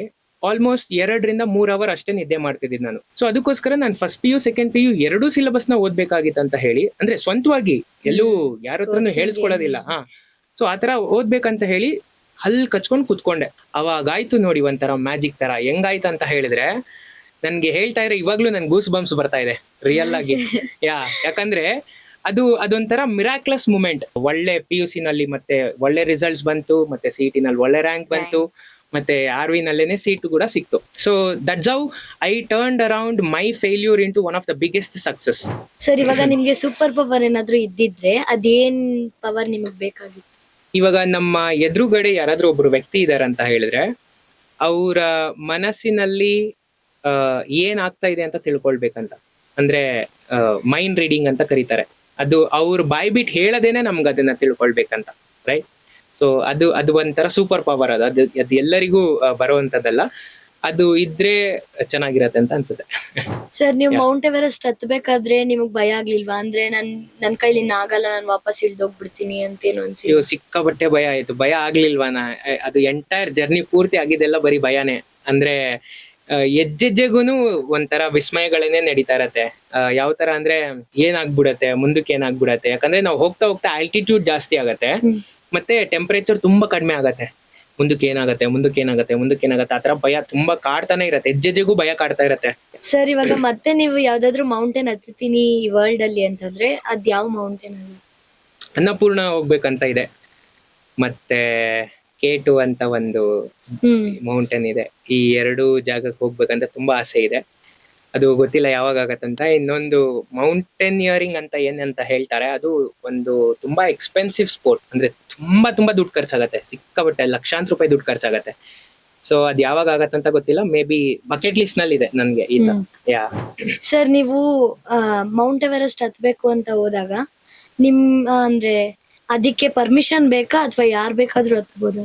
ಆಲ್ಮೋಸ್ಟ್ 2 to 3 ಅವರ್ ಅಷ್ಟೇ ನಿದ್ದೆ ಮಾಡ್ತಿದ್ದೀನಿ ನಾನು. ಸೊ ಅದಕ್ಕೋಸ್ಕರ ನಾನು first PU second PU 2 syllabus ನ ಓದ್ಬೇಕಾಗಿತ್ತು ಅಂತ ಹೇಳಿ, ಅಂದ್ರೆ ಸ್ವಂತವಾಗಿ ಎಲ್ಲೂ ಯಾರ ಹತ್ರನು ಹೇಳಿಸ್ಕೊಳ್ಳೋದಿಲ್ಲ. ಸೊ ಆತರ ಓದ್ಬೇಕಂತ ಹೇಳಿ ಹಲ್ ಕಚ್ಕೊಂಡು ಕುತ್ಕೊಂಡೆ. ಅವಾಗಾಯ್ತು ನೋಡಿ ಒಂಥರ ಮ್ಯಾಜಿಕ್ ತರ. ಹೆಂಗಾಯ್ತು ಅಂತ ಹೇಳಿದ್ರೆ, ನನ್ಗೆ ಹೇಳ್ತಾ ಇದ್ರೆ ಇವಾಗ್ಲೂ ನನ್ ಗೂಸ್ ಬಂಪ್ಸ್ ಬರ್ತಾ ಇದೆ ರಿಯಲ್ ಆಗಿ. ಯಾಕಂದ್ರೆ ಅದೊಂಥರ ಮಿರಾಕ್ಲಸ್ ಮೂಮೆಂಟ್. ಒಳ್ಳೆ PUC ನಲ್ಲಿ ಮತ್ತೆ ಒಳ್ಳೆ ರಿಸಲ್ಟ್ಸ್ ಬಂತು, ಮತ್ತೆ CET ನಲ್ಲಿ ಒಳ್ಳೆ ರ್ಯಾಂಕ್ ಬಂತು, ಮತ್ತೆ RV ನಲ್ಲೇನೆ ಸೀಟ್ ಕೂಡ ಸಿಕ್ತು. So that's how I turned around my failure into one of the biggest success. Sir, ಇವಾಗ ನಿಮ್ಗೆ ಸೂಪರ್ ಪವರ್ ಏನಾದ್ರೂ ಇದ್ದಿದ್ರೆ ಅದೇನ್ ಪವರ್ ನಿಮಗ್ ಬೇಕಾಗಿತ್ತು? ಇವಾಗ ನಮ್ಮ ಎದುರುಗಡೆ ಯಾರಾದ್ರೂ ಒಬ್ರು ವ್ಯಕ್ತಿ ಇದಾರಂತ ಹೇಳಿದ್ರೆ, ಅವರ ಮನಸ್ಸಿನಲ್ಲಿ ಏನ್ ಆಗ್ತಾ ಇದೆ ಅಂತ ತಿಳ್ಕೊಳ್ಬೇಕಂತ. ಅಂದ್ರೆ ಮೈಂಡ್ ರೀಡಿಂಗ್ ಅಂತ ಕರೀತಾರೆ. ಅದು ಅವ್ರು ಬಾಯ್ ಬಿಟ್ಟು ಹೇಳದೇನೆ ನಮ್ಗೆ ಅದನ್ನ ತಿಳ್ಕೊಳ್ಬೇಕಂತ, ರೈಟ್? ಸೊ ಅದು ಒಂಥರ ಸೂಪರ್ ಪವರ್. ಅದು ಎಲ್ಲರಿಗೂ ಬರುವಂತದ್ದಲ್ಲ. ಅದು ಇದ್ರೆ ಚೆನ್ನಾಗಿರತ್ತೆ ಅಂತ ಅನ್ಸುತ್ತೆ. ಸರ್ ನೀವು Yeah. ಮೌಂಟ್ ಎವರೆಸ್ಟ್ ಹತ್ಬೇಕಾದ್ರೆ ನಿಮಗ್ ಭಯ ಆಗ್ಲಿಲ್ವಾ? ಅಂದ್ರೆ ನನ್ ಕೈಲಿ ಇನ್ನ ಆಗಲ್ಲ, ನಾನು ವಾಪಸ್ ಇಳ್ದೋಗ್ಬಿಡ್ತೀನಿ ಅಂತೇನು ಅನ್ಸಿಲ್ಲ? ಅಯ್ಯೋ, ಸಿಕ್ಕಾಪಟ್ಟೆ ಭಯ ಆಯ್ತು. ಭಯ ಆಗ್ಲಿಲ್ವಾನ? ಅದು ಎಂಟೈರ್ ಜರ್ನಿ ಪೂರ್ತಿ ಆಗಿದ್ದೆಲ್ಲ ಬರೀ ಭಯನೇ. ಅಂದ್ರೆ ಹೆಜ್ಜೆಜ್ಜೆಗೂನು ಒಂಥರ ವಿಸ್ಮಯಗಳೇನೆ ನಡೀತಾ ಇರತ್ತೆ. ಯಾವ ತರ ಅಂದ್ರೆ ಏನಾಗ್ಬಿಡತ್ತೆ, ಮುಂದಕ್ಕೆ ಏನಾಗ್ಬಿಡತ್ತೆ. ಯಾಕಂದ್ರೆ ನಾವು ಹೋಗ್ತಾ ಹೋಗ್ತಾ ಆಲ್ಟಿಟ್ಯೂಡ್ ಜಾಸ್ತಿ ಆಗತ್ತೆ, ಮತ್ತೆ ಟೆಂಪರೇಚರ್ ತುಂಬಾ ಕಡಿಮೆ ಆಗತ್ತೆ. ಮುಂದಕ್ಕೆ ಏನಾಗತ್ತೆ ಆತರ ಭಯ ತುಂಬಾ ಕಾಡ್ತಾನೆ ಇರತ್ತೆ. ಹೆಜ್ಜೆಜ್ಜೆಗೂ ಭಯ ಕಾಡ್ತಾ ಇರತ್ತೆ. ಸರ್ ಇವಾಗ ಮತ್ತೆ ನೀವು ಯಾವ್ದಾದ್ರು ಮೌಂಟೇನ್ ಹತ್ತೀನಿ ಈ ವರ್ಲ್ಡ್ ಅಲ್ಲಿ ಅಂತಂದ್ರೆ ಅದ್ ಯಾವ ಮೌಂಟೇನ್ ಅಲ್ಲಿ? ಅನ್ನಪೂರ್ಣ ಹೋಗ್ಬೇಕಂತ ಇದೆ. ಮತ್ತೆ K2 ಅಂತ ಒಂದು ಮೌಂಟೇನ್ ಇದೆ. ಈ 2 ಜಾಗಕ್ಕೆ ಹೋಗ್ಬೇಕಂತ ತುಂಬಾ ಆಸೆ ಇದೆ. ಅದು ಗೊತ್ತಿಲ್ಲ ಯಾವಾಗ ಆಗತ್ತಂತ. ಇನ್ನೊಂದು ಮೌಂಟೇನಿಯರಿಂಗ್ ಅಂತ ಏನಂತ ಹೇಳ್ತಾರೆ, ಅದು ಒಂದು ತುಂಬಾ ಎಕ್ಸ್ಪೆನ್ಸಿವ್ ಸ್ಪೋರ್ಟ್. ಅಂದ್ರೆ ತುಂಬಾ ದುಡ್ಡು ಖರ್ಚಾಗತ್ತೆ, ಸಿಕ್ಕಾಬಟ್ಟೆ ಲಕ್ಷಾಂತರ ರೂಪಾಯಿ ದುಡ್ಡು ಖರ್ಚಾಗತ್ತೆ. ಸೊ ಅದ್ ಯಾವಾಗ ಆಗತ್ತಂತ ಗೊತ್ತಿಲ್ಲ. ಮೇ ಬಿ ಬಕೆಟ್ ಲಿಸ್ಟ್ ನಲ್ಲಿ ಇದೆ ನನ್ಗೆ ಈ ತರ. ಯಾ ಸರ್ ನೀವು ಮೌಂಟ್ ಎವರೆಸ್ಟ್ ಹತ್ಬೇಕು ಅಂತ ಹೋದಾಗ ನಿಮ್ ಅಂದ್ರೆ ಅದಕ್ಕೆ ಪರ್ಮಿಷನ್ ಬೇಕಾ ಅಥವಾ ಯಾರ್ ಬೇಕಾದ್ರೂ ಹತ್ಬೋದು?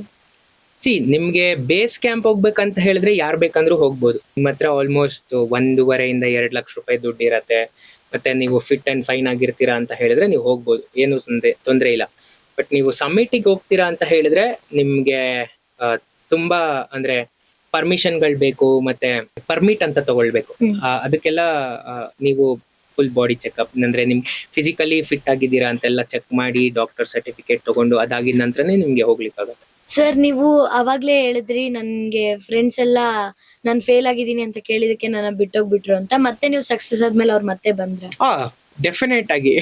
ನಿಮ್ಗೆ ಬೇಸ್ ಕ್ಯಾಂಪ್ ಹೋಗ್ಬೇಕಂತ ಹೇಳಿದ್ರೆ ಯಾರ್ ಬೇಕಂದ್ರೂ ಹೋಗ್ಬೋದು. ನಿಮ್ಮ ಹತ್ರ ಆಲ್ಮೋಸ್ಟ್ 1.5 ಇಂದ 2 ಲಕ್ಷ ರೂಪಾಯಿ ದುಡ್ಡು ಇರತ್ತೆ, ಮತ್ತೆ ನೀವು ಫಿಟ್ ಅಂಡ್ ಫೈನ್ ಆಗಿರ್ತೀರಾ ಅಂತ ಹೇಳಿದ್ರೆ ನೀವು ಹೋಗ್ಬೋದು, ಏನು ತೊಂದ್ರೆ ಇಲ್ಲ. ಬಟ್ ನೀವು ಸಮ್ಮಿಟಿಗೆ ಹೋಗ್ತೀರಾ ಅಂತ ಹೇಳಿದ್ರೆ ನಿಮ್ಗೆ ತುಂಬಾ ಅಂದ್ರೆ ಪರ್ಮಿಷನ್ಗಳು ಬೇಕು, ಮತ್ತೆ ಪರ್ಮಿಟ್ ಅಂತ ತಗೊಳ್ಬೇಕು. ಅದಕ್ಕೆಲ್ಲ ನೀವು ಫುಲ್ ಬಾಡಿ ಚೆಕ್ಅಪ್, ಅಂದ್ರೆ ನಿಮ್ ಫಿಸಿಕಲಿ ಫಿಟ್ ಆಗಿದ್ದೀರಾ ಅಂತೆಲ್ಲ ಚೆಕ್ ಮಾಡಿ ಡಾಕ್ಟರ್ ಸರ್ಟಿಫಿಕೇಟ್ ತಗೊಂಡು ಅದಾಗಿದ ನಂತರನೇ ನಿಮ್ಗೆ ಹೋಗ್ಲಿಕ್ಕಾಗತ್ತೆ. ಸರ್ ನೀವು ಅವಾಗ್ಲೇ ಹೇಳಿದ್ರಿ ನನ್ಗೆ ಫ್ರೆಂಡ್ಸ್ ಎಲ್ಲ ನಾನ್ ಫೇಲ್ ಆಗಿದ್ದೀನಿ ಅಂತ ಕೇಳಿದಕ್ಕೆ ನನ್ನ ಬಿಟ್ಟೋಗ್ಬಿಟ್ರು ಅಂತ. ಮತ್ತೆ ನೀವು ಸಕ್ಸಸ್ ಆದ್ಮೇಲೆ ಅವ್ರು ಮತ್ತೆ ಬಂದ್ರ? ಡೆಫಿನೆಟ್ ಆಗಿ.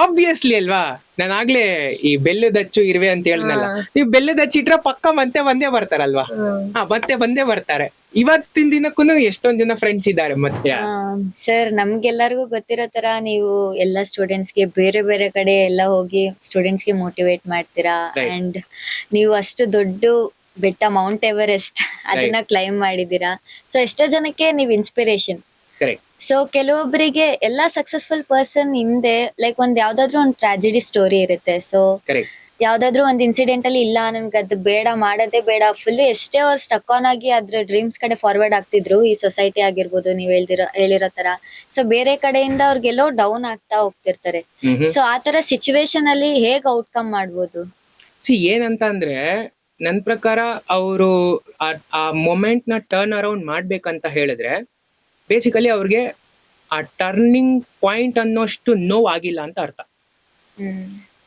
ಆಬ್ವಿಯಸ್ಲಿ ಅಲ್ವಾ, ನಾನು ಆಗ್ಲೇ ಈ ಬೆಲ್ಲದಚ್ಚು ಇರುವೆ ಅಂತ ಹೇಳ್ನಲ್ಲ, ನೀವು ಬೆಲ್ಲದಚ್ಚಿಟ್ರೆ ಪಕ್ಕ ಮತ್ತೆ ಬಂದೇ ಬರ್ತಾರಲ್ವಾ? ಮತ್ತೆ ಬಂದೇ ಬರ್ತಾರೆ. ಇವತ್ತಿನ ದಿನಕ್ಕೂ ಎಷ್ಟೊಂದ್ ಜನ ಫ್ರೆಂಡ್ಸ್ ಇದ್ದಾರೆ ಮತ್ತೆ. ಸರ್ ನಮ್ಗೆಲ್ಲರಿಗೂ ಗೊತ್ತಿರೋ ತರ ನೀವು ಎಲ್ಲ ಸ್ಟೂಡೆಂಟ್ಸ್ಗೆ ಬೇರೆ ಬೇರೆ ಕಡೆ ಎಲ್ಲ ಹೋಗಿ ಸ್ಟೂಡೆಂಟ್ಸ್ಗೆ ಮೋಟಿವೇಟ್ ಮಾಡ್ತೀರಾ. Right. ಅಂಡ್ ನೀವು ಅಷ್ಟು ದೊಡ್ಡ ಬೆಟ್ಟ ಮೌಂಟ್ ಎವರೆಸ್ಟ್ ಅದನ್ನ ಕ್ಲೈಮ್ ಮಾಡಿದೀರಾ. ಸೊ ಎಷ್ಟೋ ಜನಕ್ಕೆ ನೀವು ಇನ್ಸ್ಪಿರೇಷನ್. ಕರೆಕ್ಟ್. ಸೊ ಕೆಲವೊಬ್ಬರಿಗೆ ಎಲ್ಲಾ ಸಕ್ಸಸ್ಫುಲ್ ಪರ್ಸನ್ ಹಿಂದೆ ಲೈಕ್ ಒಂದ್ ಯಾವ್ದಾದ್ರು ಒಂದು ಟ್ರಾಜಿಡಿ ಸ್ಟೋರಿ ಇರುತ್ತೆ. So correct. ಯಾವ್ದಾದ್ರು ಒಂದ್ ಇನ್ಸಿಡೆಂಟ್ ಅಲ್ಲಿ ಇಲ್ಲ ನನ್ಗೆ ಅದು ಬೇಡ, ಮಾಡೋದೇ ಬೇಡ, ಫುಲ್ ಎಷ್ಟೇ ಅವ್ರು ಸ್ಟಕ್ ಆನ್ ಆಗಿ ಅದ್ರ ಡ್ರೀಮ್ಸ್ ಕಡೆ ಫಾರ್ವರ್ಡ್ ಆಗ್ತಿದ್ರು, ಈ ಸೊಸೈಟಿ ಆಗಿರ್ಬೋದು ನೀವ್ ಹೇಳಿರೋ ತರ. ಸೊ ಬೇರೆ ಕಡೆಯಿಂದ ಅವ್ರಿಗೆಲ್ಲೋ ಡೌನ್ ಆಗ್ತಾ ಹೋಗ್ತಿರ್ತಾರೆ. ಸೊ ಆತರ ಸಿಚುವೇಶನ್ ಅಲ್ಲಿ ಹೇಗ್ ಔಟ್ಕಮ್ ಮಾಡ್ಬೋದು? ಏನಂತ ಅಂದ್ರೆ ನನ್ ಪ್ರಕಾರ ಅವರು ಆ ಮೊಮೆಂಟ್ ನ ಟರ್ನ್ ಅರೌಂಡ್ ಮಾಡ್ಬೇಕಂತ ಹೇಳಿದ್ರೆ ಬೇಸಿಕಲಿ ಅವ್ರಿಗೆ ಆ ಟರ್ನಿಂಗ್ ಪಾಯಿಂಟ್ ಅನ್ನೋಷ್ಟು ನೋವು ಆಗಿಲ್ಲ ಅಂತ ಅರ್ಥ.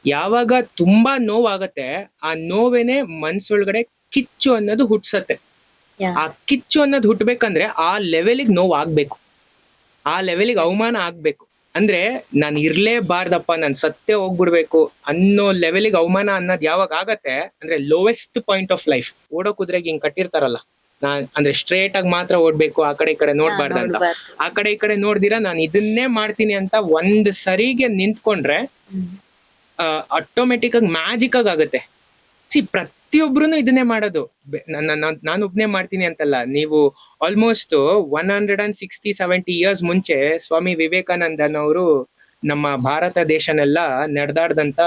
ಯಾವಾಗ ತುಂಬಾ ನೋವಾಗತ್ತೆ, ಆ ನೋವೇನೆ ಮನ್ಸೊಳಗಡೆ ಕಿಚ್ಚು ಅನ್ನೋದು ಹುಟ್ಸತ್ತೆ. ಆ ಕಿಚ್ಚು ಅನ್ನೋದು ಹುಟ್ಬೇಕಂದ್ರೆ ಆ ಲೆವೆಲಿಗೆ ನೋವು ಆಗ್ಬೇಕು, ಆ ಲೆವೆಲಿಗೆ ಅವಮಾನ ಆಗ್ಬೇಕು. ಅಂದ್ರೆ ನಾನು ಇರ್ಲೇಬಾರ್ದಪ್ಪ, ನಾನು ಸತ್ತೇ ಹೋಗ್ಬಿಡ್ಬೇಕು ಅನ್ನೋ ಲೆವೆಲಿಗೆ ಅವಮಾನ ಅನ್ನೋದು ಯಾವಾಗ ಆಗತ್ತೆ ಅಂದ್ರೆ ಲೋವೆಸ್ಟ್ ಪಾಯಿಂಟ್ ಆಫ್ ಲೈಫ್. ಓಡೋ ಕುದುರೆಗೆ ಹಿಂಗ್ ಕಟ್ಟಿರ್ತಾರಲ್ಲ, ನಾನ್ ಅಂದ್ರೆ ಸ್ಟ್ರೇಟ್ ಆಗಿ ಮಾತ್ರ ಓಡ್ಬೇಕು, ಆ ಕಡೆ ಈ ಕಡೆ ನೋಡ್ಬಾರ್ದಂತ. ಆ ಕಡೆ ಈ ಕಡೆ ನೋಡ್ದಿರಾ ನಾನು ಇದನ್ನೇ ಮಾಡ್ತೀನಿ ಅಂತ ಒಂದ್ ಸರಿಗೆ ನಿಂತ್ಕೊಂಡ್ರೆ ಆಟೋಮೆಟಿಕ್ ಆಗಿ ಮ್ಯಾಜಿಕ್ ಆಗುತ್ತೆ. ಪ್ರತಿಯೊಬ್ರು ಇದನ್ನೇ ಮಾಡೋದು. ನಾನು ಒಬ್ನೇ ಮಾಡ್ತೀನಿ ಅಂತಲ್ಲ. ನೀವು ಆಲ್ಮೋಸ್ಟ್ 160-70 ಇಯರ್ಸ್ ಮುಂಚೆ ಸ್ವಾಮಿ ವಿವೇಕಾನಂದನ್ ಅವರು ನಮ್ಮ ಭಾರತ ದೇಶನೆಲ್ಲ ನಡೆದಾಡ್ದಂತ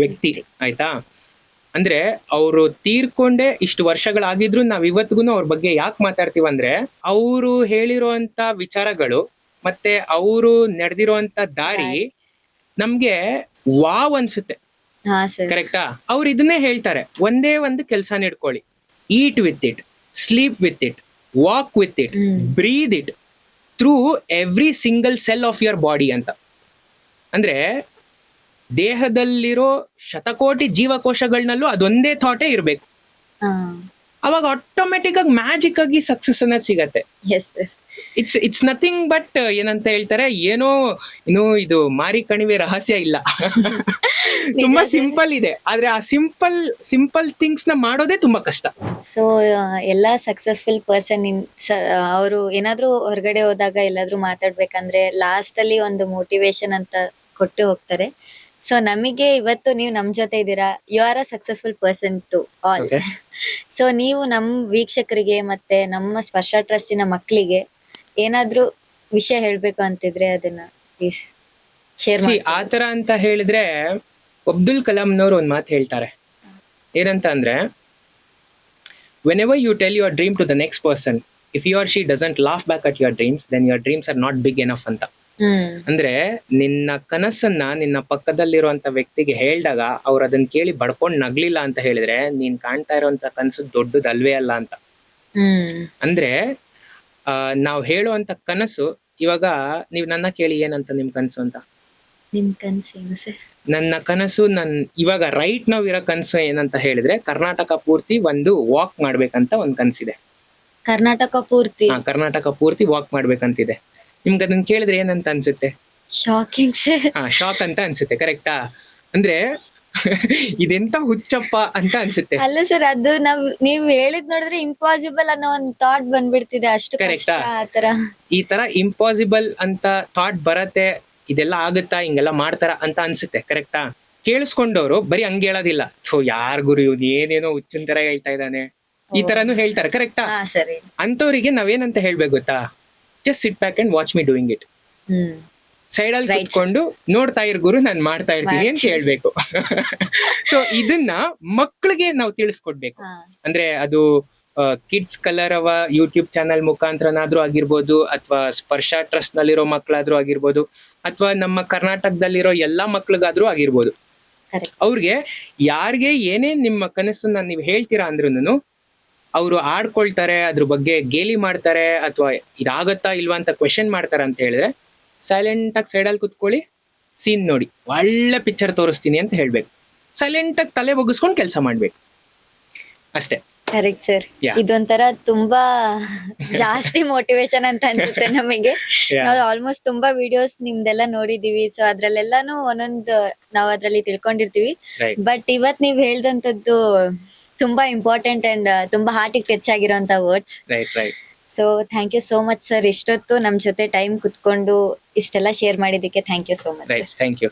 ವ್ಯಕ್ತಿ, ಆಯ್ತಾ? ಅಂದ್ರೆ ಅವರು ತೀರ್ಕೊಂಡೆ ಇಷ್ಟು ವರ್ಷಗಳಾಗಿದ್ರು ನಾವ್ ಇವತ್ತಿಗೂ ಅವ್ರ ಬಗ್ಗೆ ಯಾಕೆ ಮಾತಾಡ್ತೀವಂದ್ರೆ ಅವರು ಹೇಳಿರುವಂತ ವಿಚಾರಗಳು ಮತ್ತೆ ಅವರು ನಡೆದಿರುವಂತ ದಾರಿ ನಮ್ಗೆ ವಾವ್ ಅನ್ಸುತ್ತೆ. ಕರೆಕ್ಟಾ? ಅವ್ರು ಇದನ್ನೇ ಹೇಳ್ತಾರೆ, ಒಂದೇ ಒಂದು ಕೆಲಸ ಇಟ್ಕೊಳ್ಳಿ, eat with it, sleep with it, walk with it, breathe it through every single cell of your body ಅಂತ. ಅಂದ್ರೆ ದೇಹದಲ್ಲಿರೋ ಶತಕೋಟಿ ಜೀವಕೋಶಗಳನ್ನಲ್ಲೂ ಅದೊಂದೇ ಥಾಟೇ ಇರ್ಬೇಕು. ಅವಾಗ ಆಟೋಮೆಟಿಕ್ ಆಗಿ ಮ್ಯಾಜಿಕ್ ಆಗಿ ಸಕ್ಸಸ್ ಅನ್ನೋದು ಸಿಗತ್ತೆ. ಇಟ್ಸ್ ನಥಿಂಗ್ ಬಟ್ ಏನಂತ ಹೇಳ್ತಾರೆ, ಏನೋ ಇದು ಮಾರಿ ಕಣಿವೆ ರಹಸ್ಯ ಇಲ್ಲ. ತುಂಬಾ ಸಿಂಪಲ್ ಇದೆ, ಆದ್ರೆ ಆ ಸಿಂಪಲ್ ಥಿಂಗ್ಸ್ ನ ಮಾಡೋದೇ ತುಂಬಾ ಕಷ್ಟ. ಸೊ ಎಲ್ಲಾ ಸಕ್ಸಸ್ಫುಲ್ ಪರ್ಸನ್ ಅವರು ಏನಾದ್ರೂ ಹೊರಗಡೆ ಹೋದಾಗ ಎಲ್ಲಾದ್ರೂ ಮಾತಾಡ್ಬೇಕಂದ್ರೆ ಲಾಸ್ಟ್ ಅಲ್ಲಿ ಒಂದು ಮೋಟಿವೇಶನ್ ಅಂತ ಕೊಟ್ಟು ಹೋಗ್ತಾರೆ. ಸೊ ನಮಗೆ ಇವತ್ತು ನೀವು ನಮ್ ಜೊತೆ ಇದ್ದೀರಾ, you are a successful person to all. Okay. So ನೀವು ನಮ್ ವೀಕ್ಷಕರಿಗೆ ಮತ್ತೆ ನಮ್ಮ ಸ್ಪರ್ಶ ಟ್ರಸ್ಟಿನ ಮಕ್ಕಳಿಗೆ ಏನಾದ್ರೂ ವಿಷಯ ಹೇಳ್ಬೇಕು ಅಂತಿದ್ರೆ ಅದನ್ನ ಪ್ಲೀಸ್ ಶೇರ್ See, ಮಾಡಿ. ಆ ತರ ಅಂತ ಹೇಳಿದ್ರೆ ಅಬ್ದುಲ್ ಕಲಾಂನವ್ರು ಒಂದ್ ಮಾತು ಹೇಳ್ತಾರೆ. ಏನಂತ ಅಂದ್ರೆ, whenever you tell your dream to the next person, if you or she doesn't laugh back at your dreams, then your dreams are not big enough ಅಂತ. ಅಂದ್ರೆ ನಿನ್ನ ಕನಸನ್ನ ನಿನ್ನ ಪಕ್ಕದಲ್ಲಿರುವಂತ ವ್ಯಕ್ತಿಗೆ ಹೇಳಿದಾಗ ಅವ್ರು ಅದನ್ನ ಕೇಳಿ ಬಡ್ಕೊಂಡ್ ನಗ್ಲಿಲ್ಲ ಅಂತ ಹೇಳಿದ್ರೆ ನೀನ್ ಕಾಣ್ತಾ ಇರುವಂತ ಕನಸು ದೊಡ್ಡದಲ್ವೇ ಅಲ್ಲ ಅಂತ. ಅಂದ್ರೆ ನಾವ್ ಹೇಳುವಂತ ಕನಸು, ಇವಾಗ ನೀವ್ ನನ್ನ ಕೇಳಿ ಏನಂತ ನಿಮ್ ಕನಸು ಅಂತ. ನಿಮ್ ಕನ್ಸೇನು ಸರ್? ನನ್ನ ಕನಸು ಇವಾಗ ರೈಟ್ ನಾವ್ ಇರೋ ಕನಸು ಏನಂತ ಹೇಳಿದ್ರೆ ಕರ್ನಾಟಕ ಪೂರ್ತಿ ಒಂದು ವಾಕ್ ಮಾಡ್ಬೇಕಂತ ಒಂದ್ ಕನಸಿದೆ. ಕರ್ನಾಟಕ ಪೂರ್ತಿ? ಕರ್ನಾಟಕ ಪೂರ್ತಿ ವಾಕ್ ಮಾಡ್ಬೇಕಂತಿದೆ. ನಿಮ್ಗೆ ಅದನ್ನ ಕೇಳಿದ್ರೆ ಏನಂತ ಅನ್ಸುತ್ತೆ? Shocking sir. ಶಾಕ್ ಅಂತ ಅನ್ಸುತ್ತೆ, ಕರೆಕ್ಟಾ? ಅಂದ್ರೆ ಇದೆಂತ ಹುಚ್ಚಪ್ಪ ಅಂತ ಅನ್ಸುತ್ತೆ. ಅಲ್ಲ ಸರ್, ಅದು ನೀವ್ ಹೇಳಿದ್ ನೋಡಿದ್ರೆ ಇಂಪಾಸಿಬಲ್ ಅನ್ನೋ ಒಂದ್ ಥಾಟ್ ಬಂದ್ಬಿಡ್ತಿದೆ, ಅಷ್ಟು ಕಷ್ಟ ಆತರ. ಈ ತರ ಇಂಪಾಸಿಬಲ್ ಅಂತ ಥಾಟ್ ಬರತ್ತೆ, ಇದೆಲ್ಲ ಆಗುತ್ತಾ, ಹಿಂಗೆಲ್ಲ ಮಾಡ್ತಾರ ಅಂತ ಅನ್ಸುತ್ತೆ, ಕರೆಕ್ಟಾ? ಕೇಳಿಸ್ಕೊಂಡವ್ರು ಬರೀ ಹಂಗೆ ಹೇಳೋದಿಲ್ಲ, ಸೊ ಯಾರ್ ಗುರು ಇವ್ನು ಏನೇನೋ ಹುಚ್ಚಿನ ತರ ಹೇಳ್ತಾ ಇದ್ದಾನೆ, ಈ ತರಾನು ಹೇಳ್ತಾರೆ, ಕರೆಕ್ಟಾ? ಸರಿ. ಅಂತವ್ರಿಗೆ ನಾವೇನಂತ ಹೇಳ್ಬೇಕು ಗೊತ್ತಾ? Just sit back and watch me doing it. Side ಅಲ್ಲಿ ಕುತ್ಕೊಂಡು ನೋಡ್ತಾ ಇರ್ ಗುರು, ನಾನ್ ಮಾಡ್ತಾ ಇರ್ತೀನಿ ಅಂತ ಹೇಳ್ಬೇಕು. ಸೊ ಇದನ್ನ ಮಕ್ಳಿಗೆ ನಾವು ತಿಳಿಸ್ಕೊಡ್ಬೇಕು. ಅಂದ್ರೆ ಅದು ಕಿಡ್ಸ್ ಕಲರ್ ಅವ ಯೂಟ್ಯೂಬ್ ಚಾನಲ್ ಮುಖಾಂತರನಾದ್ರೂ ಆಗಿರ್ಬೋದು, ಅಥವಾ ಸ್ಪರ್ಶ ಟ್ರಸ್ಟ್ ನಲ್ಲಿರೋ ಮಕ್ಳಾದ್ರೂ ಆಗಿರ್ಬೋದು, ಅಥವಾ ನಮ್ಮ ಕರ್ನಾಟಕದಲ್ಲಿರೋ ಎಲ್ಲಾ ಮಕ್ಳಿಗಾದ್ರೂ ಆಗಿರ್ಬೋದು. ಅವ್ರಿಗೆ ಯಾರಿಗೆ ಏನೇ ನಿಮ್ಮ ಕನಸನ್ನ ನೀವು ಹೇಳ್ತೀರಾ ಅಂದ್ರೂ ಅವರು ಆಡ್ಕೊಳ್ತಾರೆ, ಅದ್ರ ಬಗ್ಗೆ ಗೇಲಿ ಮಾಡ್ತಾರೆ, ಅಥವಾ ಇದಾಗತ್ತಾ ಇಲ್ವಾ ಅಂತ ಕ್ವೆಶನ್ ಮಾಡ್ತಾರೆ ಅಂತ ಹೇಳಿದ್ರೆ ಸೈಲೆಂಟ್ ಆಗಿ ಸೈಡಲ್ಲಿ ಕುತ್ಕೊಳ್ಳಿ, ಸೀನ್ ನೋಡಿ, ಒಳ್ಳೆ ಪಿಕ್ಚರ್ ತೋರಿಸ್ತೀನಿ ಅಂತ ಹೇಳ್ಬೇಕು. ಸೈಲೆಂಟ್ ಆಗಿ ತಲೆ ಬಗ್ಗಿಸ್ಕೊಂಡು ಕೆಲಸ ಮಾಡ್ಬೇಕು, ಅಷ್ಟೇ. Correct sir. ಇದೊಂಥರ ತುಂಬಾ ಜಾಸ್ತಿ ಮೋಟಿವೇಶನ್ ಅಂತ ಅನ್ಸುತ್ತೆ ನಮಗೆ. ನಾವು ಆಲ್ಮೋಸ್ಟ್ ತುಂಬಾ ವಿಡಿಯೋಸ್ ನಿಮ್ದೆಲ್ಲ ನೋಡಿದೀವಿ, ಸೊ ಅದ್ರಲ್ಲೆಲ್ಲಾನು ಒಂದೊಂದು ನಾವು ಅದ್ರಲ್ಲಿ ತಿಳ್ಕೊಂಡಿರ್ತೀವಿ. ಬಟ್ ಇವತ್ ನೀವ್ ಹೇಳ್ದಂತದ್ದು ತುಂಬಾ ಇಂಪಾರ್ಟೆಂಟ್ ಅಂಡ್ ತುಂಬಾ ಹಾರ್ಟಿಗೆ ಟಚ್ ಆಗಿರೋಂತ words. So thank you so much sir. ಇಷ್ಟೊತ್ತು ನಮ್ ಜೊತೆ ಟೈಮ್ ಕುತ್ಕೊಂಡು ಇಷ್ಟೆಲ್ಲ ಶೇರ್ ಮಾಡಿದ್ದಕ್ಕೆ thank you so much. Thank you.